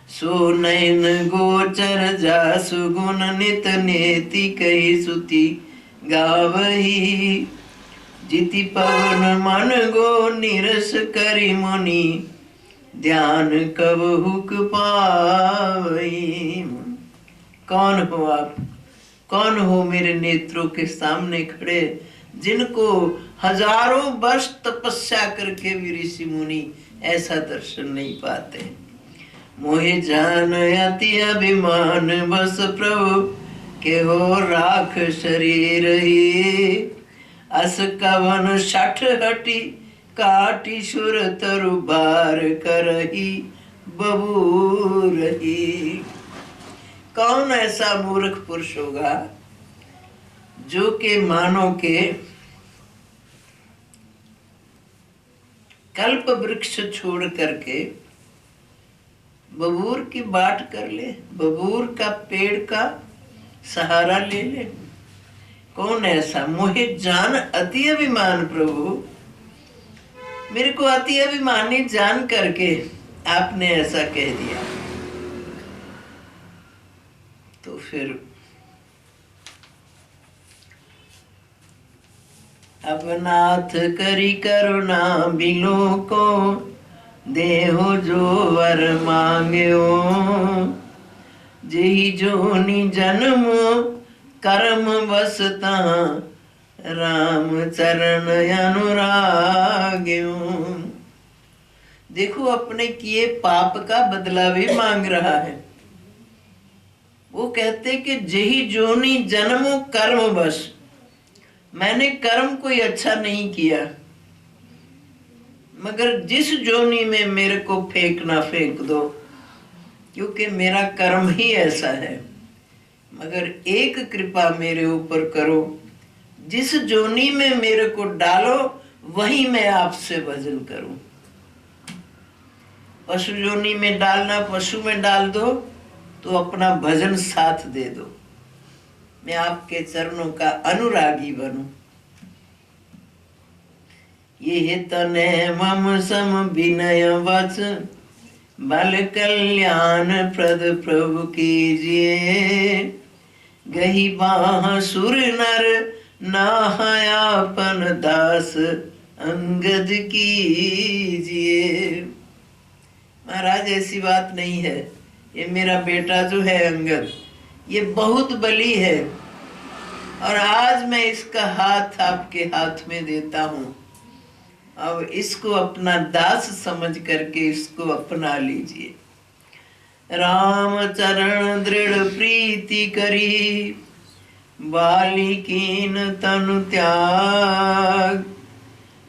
सो नयन गोचर जासु गुण नित नेति कही सुति गावही। जिति पवन मन गो निरस करी मुनि, ध्यान कब हुक पावई। कौन हो आप? कौन हो मेरे नेत्रों के सामने खड़े, जिनको हजारों वर्ष तपस्या करके भी ऋषि मुनि ऐसा दर्शन नहीं पाते। मोहे जान अति अभिमान बस प्रभु, के हो राख शरीर ही। अस कवन शठ हटी काटी सुर तरु बार करही बबूरही। कौन ऐसा मूर्ख पुरुष होगा जो के मानो के कल्प वृक्ष छोड़ करके बबूर की बाट कर ले, बबूर का पेड़ का सहारा ले ले। कौन ऐसा? मोहे जान अति अभिमान प्रभु, मेरे को अति अभिमानी जान करके आपने ऐसा कह दिया। तो फिर अब नाथ करी करुणा बिलो को, देहो जो वर मांग्यो। जेहि जोनि जन्म कर्म बसता, राम चरण अनुराग्यो। देखो अपने किए पाप का बदला भी मांग रहा है। वो कहते कि जेहि जोनि जन्म कर्म बस, मैंने कर्म कोई अच्छा नहीं किया, मगर जिस जोनी में मेरे को फेंकना फेंक दो, क्योंकि मेरा कर्म ही ऐसा है। मगर एक कृपा मेरे ऊपर करो, जिस जोनी में मेरे को डालो वही मैं आपसे भजन करूं। पशु जोनी में डालना, पशु में डाल दो तो अपना भजन साथ दे दो, मैं आपके चरणों का अनुरागी बनूं। ये तने मम सम विनय वच बल कल्याण प्रद प्रभु कीजिए। गही बाह सुर नर नाहयापन दास अंगद कीजिए। महाराज ऐसी बात नहीं है, ये मेरा बेटा जो है अंगद, ये बहुत बली है और आज मैं इसका हाथ आपके हाथ में देता हूँ। अब इसको अपना दास समझ करके इसको अपना लीजिए। राम चरण दृढ़ प्रीति करी बाली कीन तनु त्याग।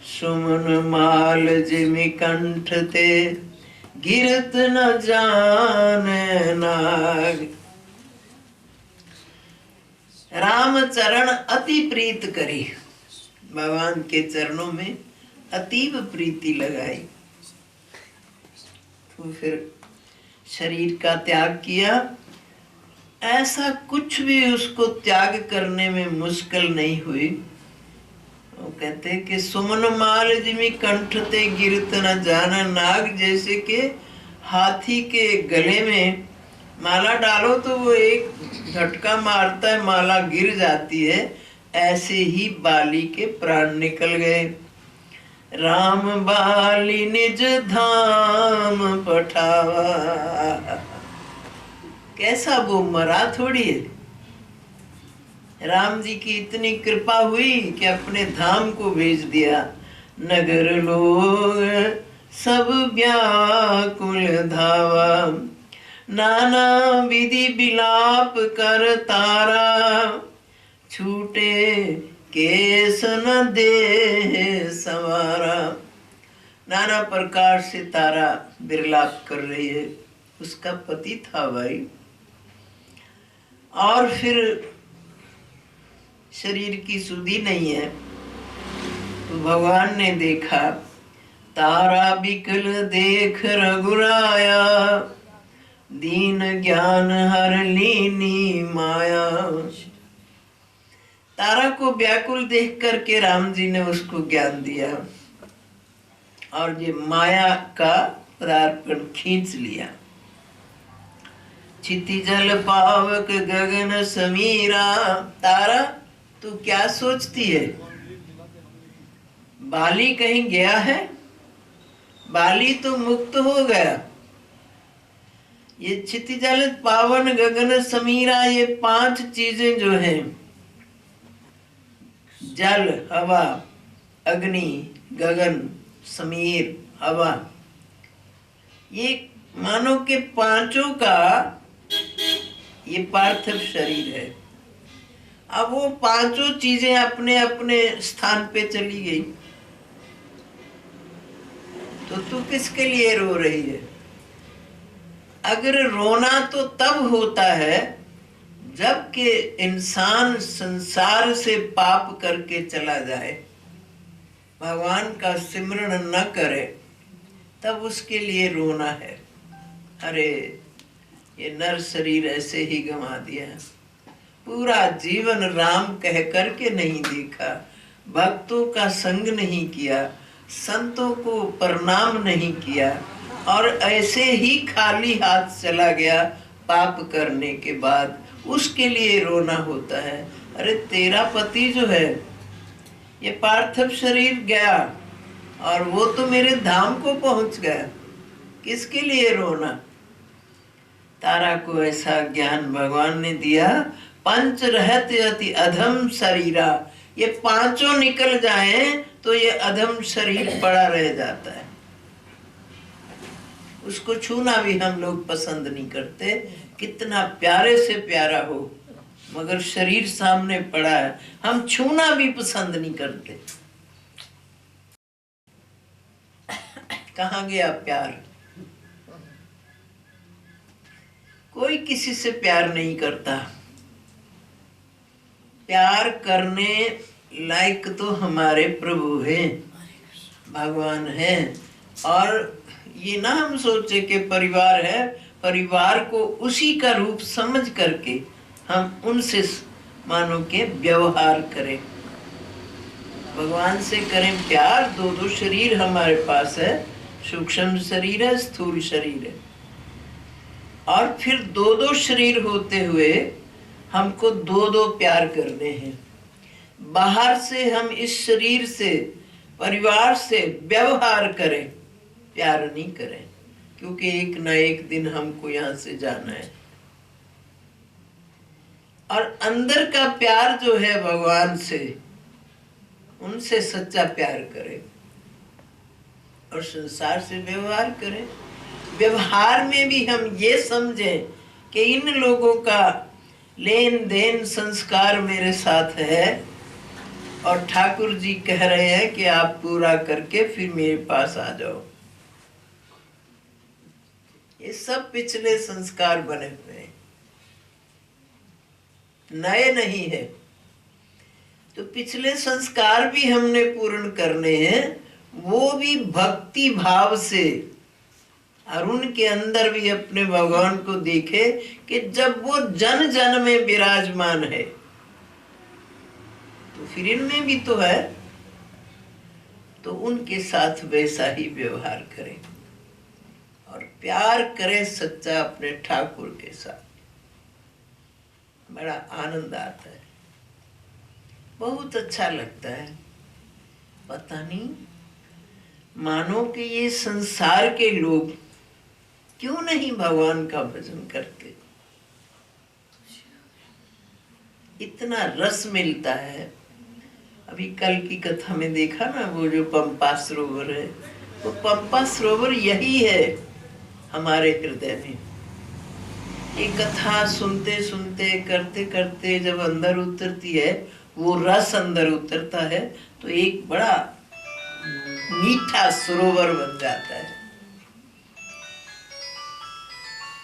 सुमन माल जिमि कंठ ते गिरत न जाने नाग। राम चरण अति प्रीत करी, भगवान के चरणों में अतीब प्रीति लगाई। तो फिर शरीर का त्याग किया। ऐसा कुछ भी उसको त्याग करने में मुश्किल नहीं हुई। वो कहते कि सुमन माल जिमि कंठ ते गिरत न जाना नाग। जैसे कि हाथी के गले में माला डालो तो वो एक झटका मारता है, माला गिर जाती है, ऐसे ही बाली के प्राण निकल गए। राम बाली निज धाम पठावा। कैसा वो मरा थोड़ी है। राम जी की इतनी कृपा हुई कि अपने धाम को भेज दिया। नगर लोग सब व्याकुल धावा। नाना विधि विलाप कर तारा। छूटे केस न दे सवारा। नाना प्रकार से तारा विलाप कर रही है, उसका पति था भाई। और फिर शरीर की सुधि नहीं है तो भगवान ने देखा। तारा बिकल देख रघुराया। दीन ज्ञान हर लीनी माया। तारा को व्याकुल देख करके राम जी ने उसको ज्ञान दिया और ये माया का पदार्पण खींच लिया। क्षितिजल पावक गगन समीरा। तारा तू क्या सोचती है, बाली कहीं गया है? बाली तो मुक्त हो गया। ये क्षितिजल पावन गगन समीरा, ये 5 चीजें जो हैं, जल, हवा, अग्नि, गगन, समीर, हवा, ये मानो के 5 का ये पार्थिव शरीर है। अब वो 5 चीजें अपने अपने स्थान पे चली गई तो तू किसके लिए रो रही है? अगर रोना तो तब होता है जबकि इंसान संसार से पाप करके चला जाए, भगवान का सिमरण न करे, तब उसके लिए रोना है। अरे ये नर शरीर ऐसे ही गंवा दिया। पूरा जीवन राम कह करके नहीं देखा, भक्तों का संग नहीं किया, संतों को प्रणाम नहीं किया और ऐसे ही खाली हाथ चला गया पाप करने के बाद, उसके लिए रोना होता है। अरे तेरा पति जो है ये पार्थिव शरीर गया और वो तो मेरे धाम को पहुंच गया, किसके लिए रोना? तारा को ऐसा ज्ञान भगवान ने दिया। पंच रहत अति अधम शरीरा, ये 5 निकल जाएं तो ये अधम शरीर पड़ा रह जाता है। उसको छूना भी हम लोग पसंद नहीं करते, कितना प्यारे से प्यारा हो, मगर शरीर सामने पड़ा है, हम छूना भी पसंद नहीं करते। कहाँ गया प्यार? कोई किसी से प्यार नहीं करता। प्यार करने लायक तो हमारे प्रभु हैं, भगवान हैं। और ये ना हम सोचे कि परिवार है, परिवार को उसी का रूप समझ करके हम उनसे मानो के व्यवहार करें। भगवान से करें प्यार। दो दो शरीर हमारे पास है, सूक्ष्म शरीर है, स्थूल शरीर है, और फिर दो दो शरीर होते हुए हमको दो दो प्यार करने हैं। बाहर से हम इस शरीर से, परिवार से व्यवहार करें, प्यार नहीं करें, क्योंकि एक ना एक दिन हमको यहाँ से जाना है। और अंदर का प्यार जो है भगवान से, उनसे सच्चा प्यार करें और संसार से व्यवहार करें। व्यवहार में भी हम ये समझें कि इन लोगों का लेन देन संस्कार मेरे साथ है और ठाकुर जी कह रहे हैं कि आप पूरा करके फिर मेरे पास आ जाओ। ये सब पिछले संस्कार बने हुए हैं, नए नहीं है। तो पिछले संस्कार भी हमने पूर्ण करने हैं, वो भी भक्ति भाव से, और उनके अंदर भी अपने भगवान को देखे कि जब वो जन जन में विराजमान है तो फिर इनमें भी तो है, तो उनके साथ वैसा ही व्यवहार करें और प्यार करें सच्चा अपने ठाकुर के साथ। बड़ा आनंद आता है, बहुत अच्छा लगता है। पता नहीं मानो कि ये संसार के लोग क्यों नहीं भगवान का भजन करते। इतना रस मिलता है। अभी कल की कथा में देखा ना, वो जो पंपा सरोवर है, वो पंपा सरोवर यही है हमारे हृदय में। ये कथा सुनते सुनते, करते करते जब अंदर उतरती है, वो रस अंदर उतरता है, तो एक बड़ा मीठा सरोवर बन जाता है।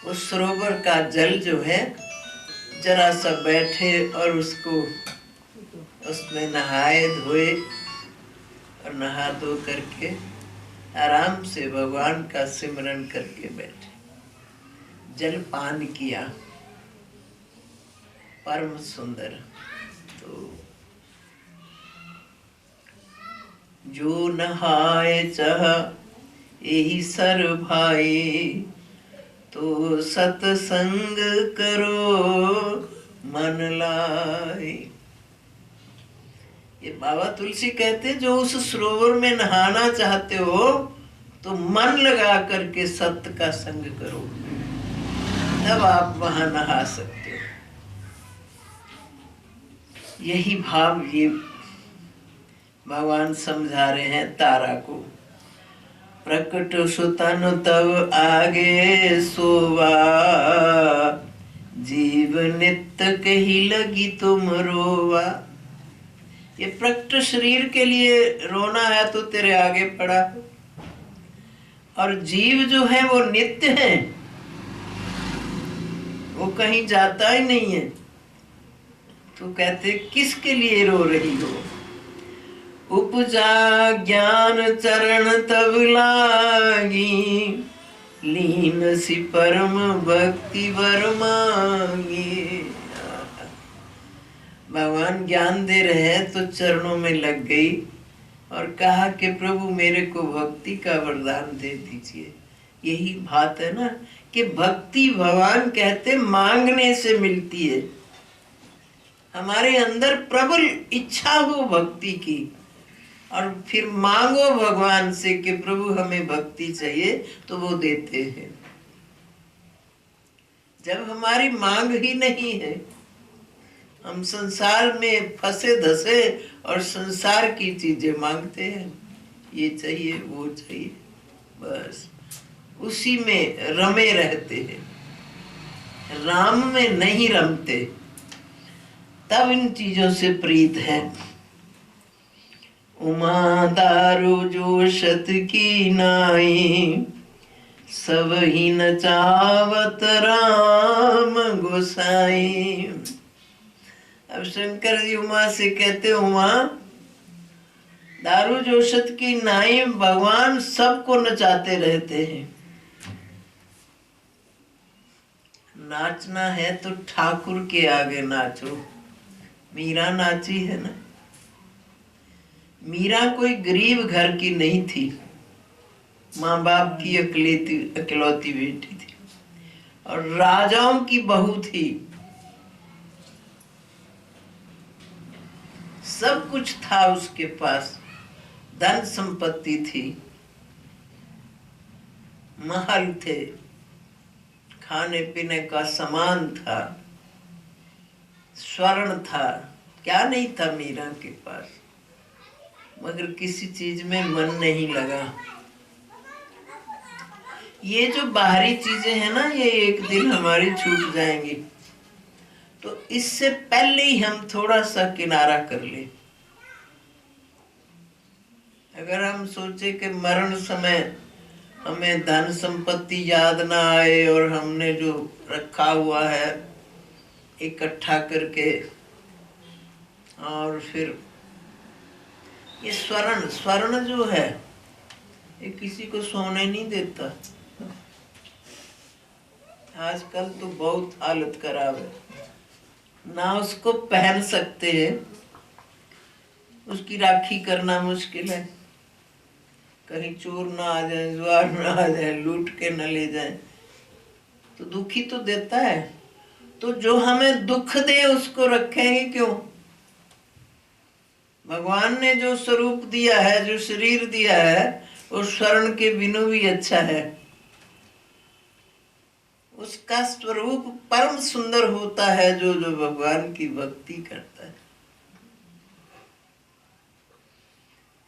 उस सरोवर का जल जो है, जरा सा बैठे और उसको, उसमें नहाए धोए और नहा धो करके आराम से भगवान का सिमरन करके बैठे, जल पान किया, परम सुंदर। तो जो नहाए चाह यही सर भाई, तो सत्संग करो मन लाई। ये बाबा तुलसी कहते, जो उस सरोवर में नहाना चाहते हो तो मन लगा करके सत्य का संग करो, तब आप वहां नहा सकते हो। यही भाव ये भगवान समझा रहे हैं तारा को। प्रकट सुतन तब आगे सोवा, जीव नित्य कही लगी तुम रोवा। ये प्रकट शरीर के लिए रोना है तो तेरे आगे पड़ा, और जीव जो है वो नित्य है, वो कहीं जाता ही नहीं है। तो कहते किसके लिए रो रही हो। उपजा ज्ञान चरण तब लागी, लीन सी परम भक्ति वर मांगी। भगवान ज्ञान दे रहे हैं तो चरणों में लग गई और कहा कि प्रभु मेरे को भक्ति का वरदान दे दीजिए। यही बात है ना कि भक्ति भगवान कहते मांगने से मिलती है। हमारे अंदर प्रबल इच्छा हो भक्ति की, और फिर मांगो भगवान से कि प्रभु हमें भक्ति चाहिए, तो वो देते हैं। जब हमारी मांग ही नहीं है, हम संसार में फंसे धसे और संसार की चीजें मांगते हैं, ये चाहिए वो चाहिए, बस उसी में रमे रहते हैं, राम में नहीं रमते। तब इन चीजों से प्रीत है। उमा दारू जोशत की नाई, सब ही नचावत राम गोसाई। अब शंकर जी उमा से कहते, उमा दारू जोशत की नाई, भगवान सबको नचाते रहते हैं। नाचना है तो ठाकुर के आगे नाचो। मीरा नाची है ना, मीरा कोई गरीब घर की नहीं थी, माँ बाप की इकलौती बेटी थी और राजाओं की बहू थी। सब कुछ था उसके पास, धन संपत्ति थी, महल थे, खाने पीने का सामान था, स्वर्ण था, क्या नहीं था मीरा के पास, मगर किसी चीज में मन नहीं लगा। ये जो बाहरी चीजें हैं ना, ये एक दिन हमारी छूट जाएंगी, तो इससे पहले ही हम थोड़ा सा किनारा कर ले। अगर हम सोचे कि मरण समय हमें धन संपत्ति याद ना आए और हमने जो रखा हुआ है इकट्ठा करके, और फिर ये स्वर्ण जो है ये किसी को सोने नहीं देता। आजकल तो बहुत हालत खराब है, ना उसको पहन सकते हैं, उसकी राखी करना मुश्किल है, कहीं चोर ना आ जाए, जुआर ना आ जाए, लूट के न ले जाए, तो दुखी तो देता है। तो जो हमें दुख दे उसको रखेंगे क्यों? भगवान ने जो स्वरूप दिया है, जो शरीर दिया है, वो स्वर्ण के बिनु भी अच्छा है। उसका स्वरूप परम सुंदर होता है जो जो भगवान की भक्ति करता है।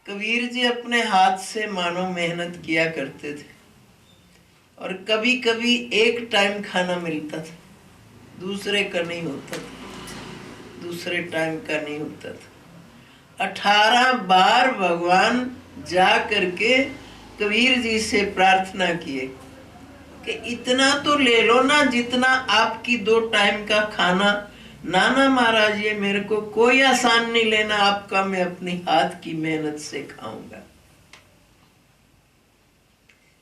कबीर जी अपने हाथ से मानो मेहनत किया करते थे और कभी कभी एक टाइम खाना मिलता था, दूसरे का नहीं होता था, दूसरे टाइम का नहीं होता था। 18 बार भगवान जा करके कबीर जी से प्रार्थना किए कि इतना तो ले लो ना जितना आपकी 2 टाइम का खाना। नाना महाराज ये मेरे को कोई आसान नहीं लेना आपका, मैं अपनी हाथ की मेहनत से खाऊंगा।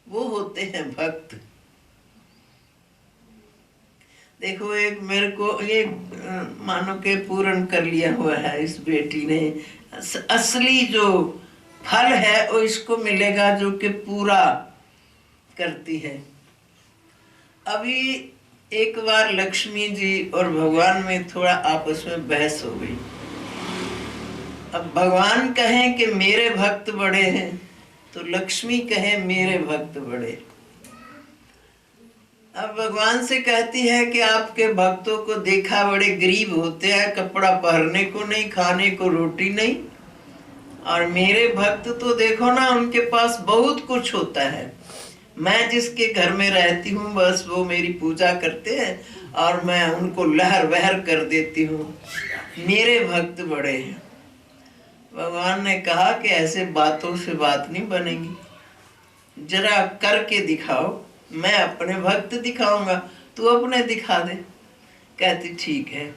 वो होते हैं भक्त। देखो एक मेरे को ये मानो के पूर्ण कर लिया हुआ है इस बेटी ने, असली जो फल है वो इसको मिलेगा जो कि पूरा करती है। अभी एक बार लक्ष्मी जी और भगवान में थोड़ा आपस में बहस हो गई। अब भगवान कहें कि मेरे भक्त बड़े हैं, तो लक्ष्मी कहे मेरे भक्त बड़े। अब भगवान से कहती है कि आपके भक्तों को देखा बड़े गरीब होते हैं, कपड़ा पहनने को नहीं, खाने को रोटी नहीं, और मेरे भक्त तो देखो ना उनके पास बहुत कुछ होता है। मैं जिसके घर में रहती हूँ बस वो मेरी पूजा करते हैं और मैं उनको लहर बहर कर देती हूँ, मेरे भक्त बड़े हैं। भगवान ने कहा कि ऐसे बातों से बात नहीं बनेगी, जरा करके दिखाओ, मैं अपने भक्त दिखाऊंगा, तू अपने दिखा दे। कहती ठीक है।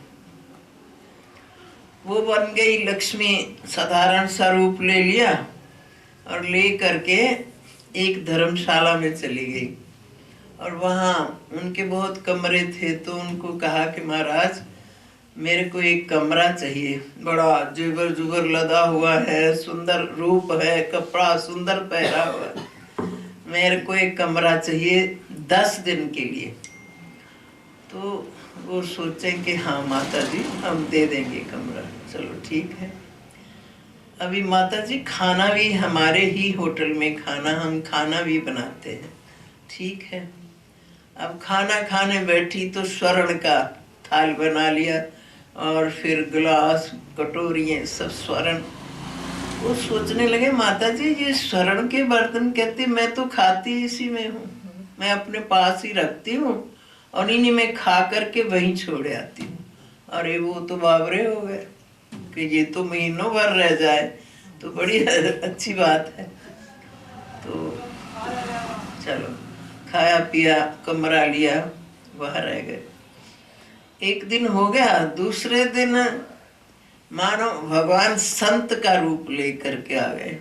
वो बन गई लक्ष्मी, साधारण सा रूप ले लिया और ले करके एक धर्मशाला में चली गई। और वहाँ उनके बहुत कमरे थे, तो उनको कहा कि महाराज मेरे को एक कमरा चाहिए, बड़ा जेवर जुबर लदा हुआ है, सुंदर रूप है, कपड़ा सुंदर पहना हुआ है, मेरे को एक कमरा चाहिए 10 दिन के लिए। तो वो सोचे कि हाँ माता जी हम दे देंगे कमरा, चलो ठीक है। अभी माता जी खाना भी हमारे ही होटल में हम खाना भी बनाते हैं, ठीक है। अब खाना खाने बैठी तो स्वर्ण का थाल बना लिया और फिर गिलास कटोरियाँ सब स्वर्ण। वो सोचने लगे माता जी ये स्वर्ण के बर्तन, कहते मैं तो खाती इसी में हूँ, मैं अपने पास ही रखती हूँ और इन्हीं में खा करके वहीं छोड़ आती हूँ। अरे वो तो बाबरे हो गए कि ये तो महीनों भर रह जाए तो बड़ी अच्छी बात है। तो चलो खाया पिया, कमरा लिया, वहाँ रह गए। एक दिन हो गया, दूसरे दिन मानो भगवान संत का रूप लेकर के आ गए।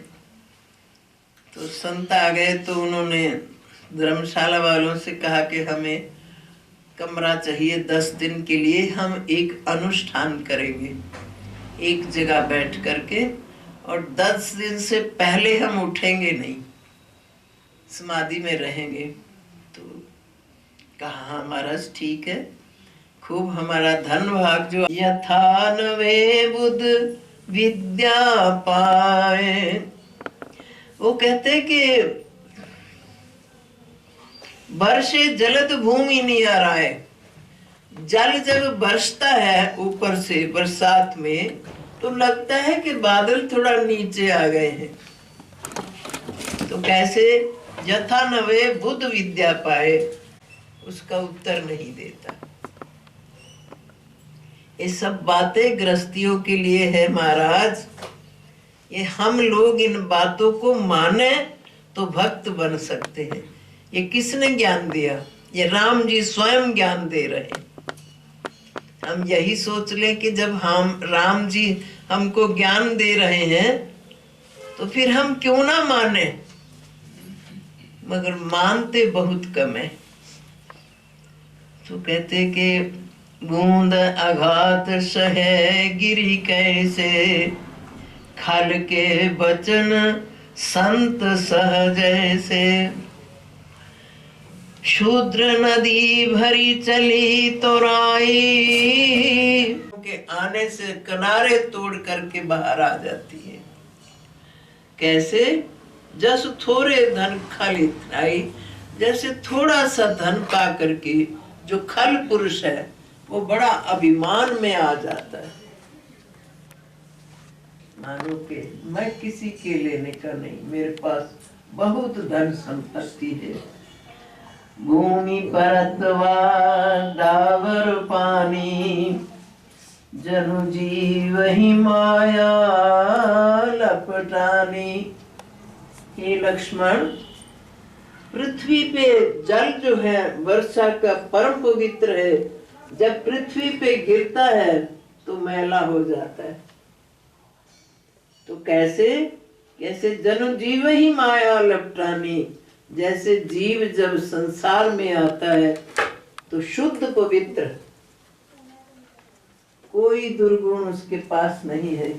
तो संत आ गए तो उन्होंने धर्मशाला वालों से कहा कि हमें कमरा चाहिए 10 दिन के लिए, हम एक अनुष्ठान करेंगे एक जगह बैठ करके और 10 दिन से पहले हम उठेंगे नहीं, समाधि में रहेंगे। तो कहा हाँ महाराज ठीक है, खूब हमारा धन भाग जो यथा नवे बुध विद्या पाए। वो कहते कि वर्षे जलद भूमि नहीं आ रहा है। जल जब बरसता है ऊपर से बरसात में तो लगता है कि बादल थोड़ा नीचे आ गए हैं। तो कैसे यथा नवे बुध विद्या पाए, उसका उत्तर नहीं देता। ये सब बातें गृहस्थियों के लिए है महाराज। ये हम लोग इन बातों को माने तो भक्त बन सकते हैं। ये किसने ज्ञान दिया? ये राम जी स्वयं ज्ञान दे रहे हैं। हम यही सोच लें कि जब हम राम जी हमको ज्ञान दे रहे हैं तो फिर हम क्यों ना माने, मगर मानते बहुत कम है। तो कहते कि बूंद आघात सहे गिरी कैसे, खल के बचन संत सहज से। शूद्र नदी भरी चली तो राई, के आने से किनारे तोड़ करके बाहर आ जाती है। कैसे? जस थोड़े धन खल इतराई, जैसे थोड़ा सा धन पा करके जो खल पुरुष है वो बड़ा अभिमान में आ जाता है। मानो कि मैं किसी के लेने का नहीं, मेरे पास बहुत धन संपत्ति है। भूमि परतवा डावर पानी, जनु जीव ही माया लपटानी। हे लक्ष्मण, पृथ्वी पे जल जो है वर्षा का परम पवित्र है। जब पृथ्वी पे गिरता है तो मैला हो जाता है। तो कैसे? कैसे जनु जीव ही माया लपटानी, जैसे जीव जब संसार में आता है तो शुद्ध पवित्र, कोई दुर्गुण उसके पास नहीं है।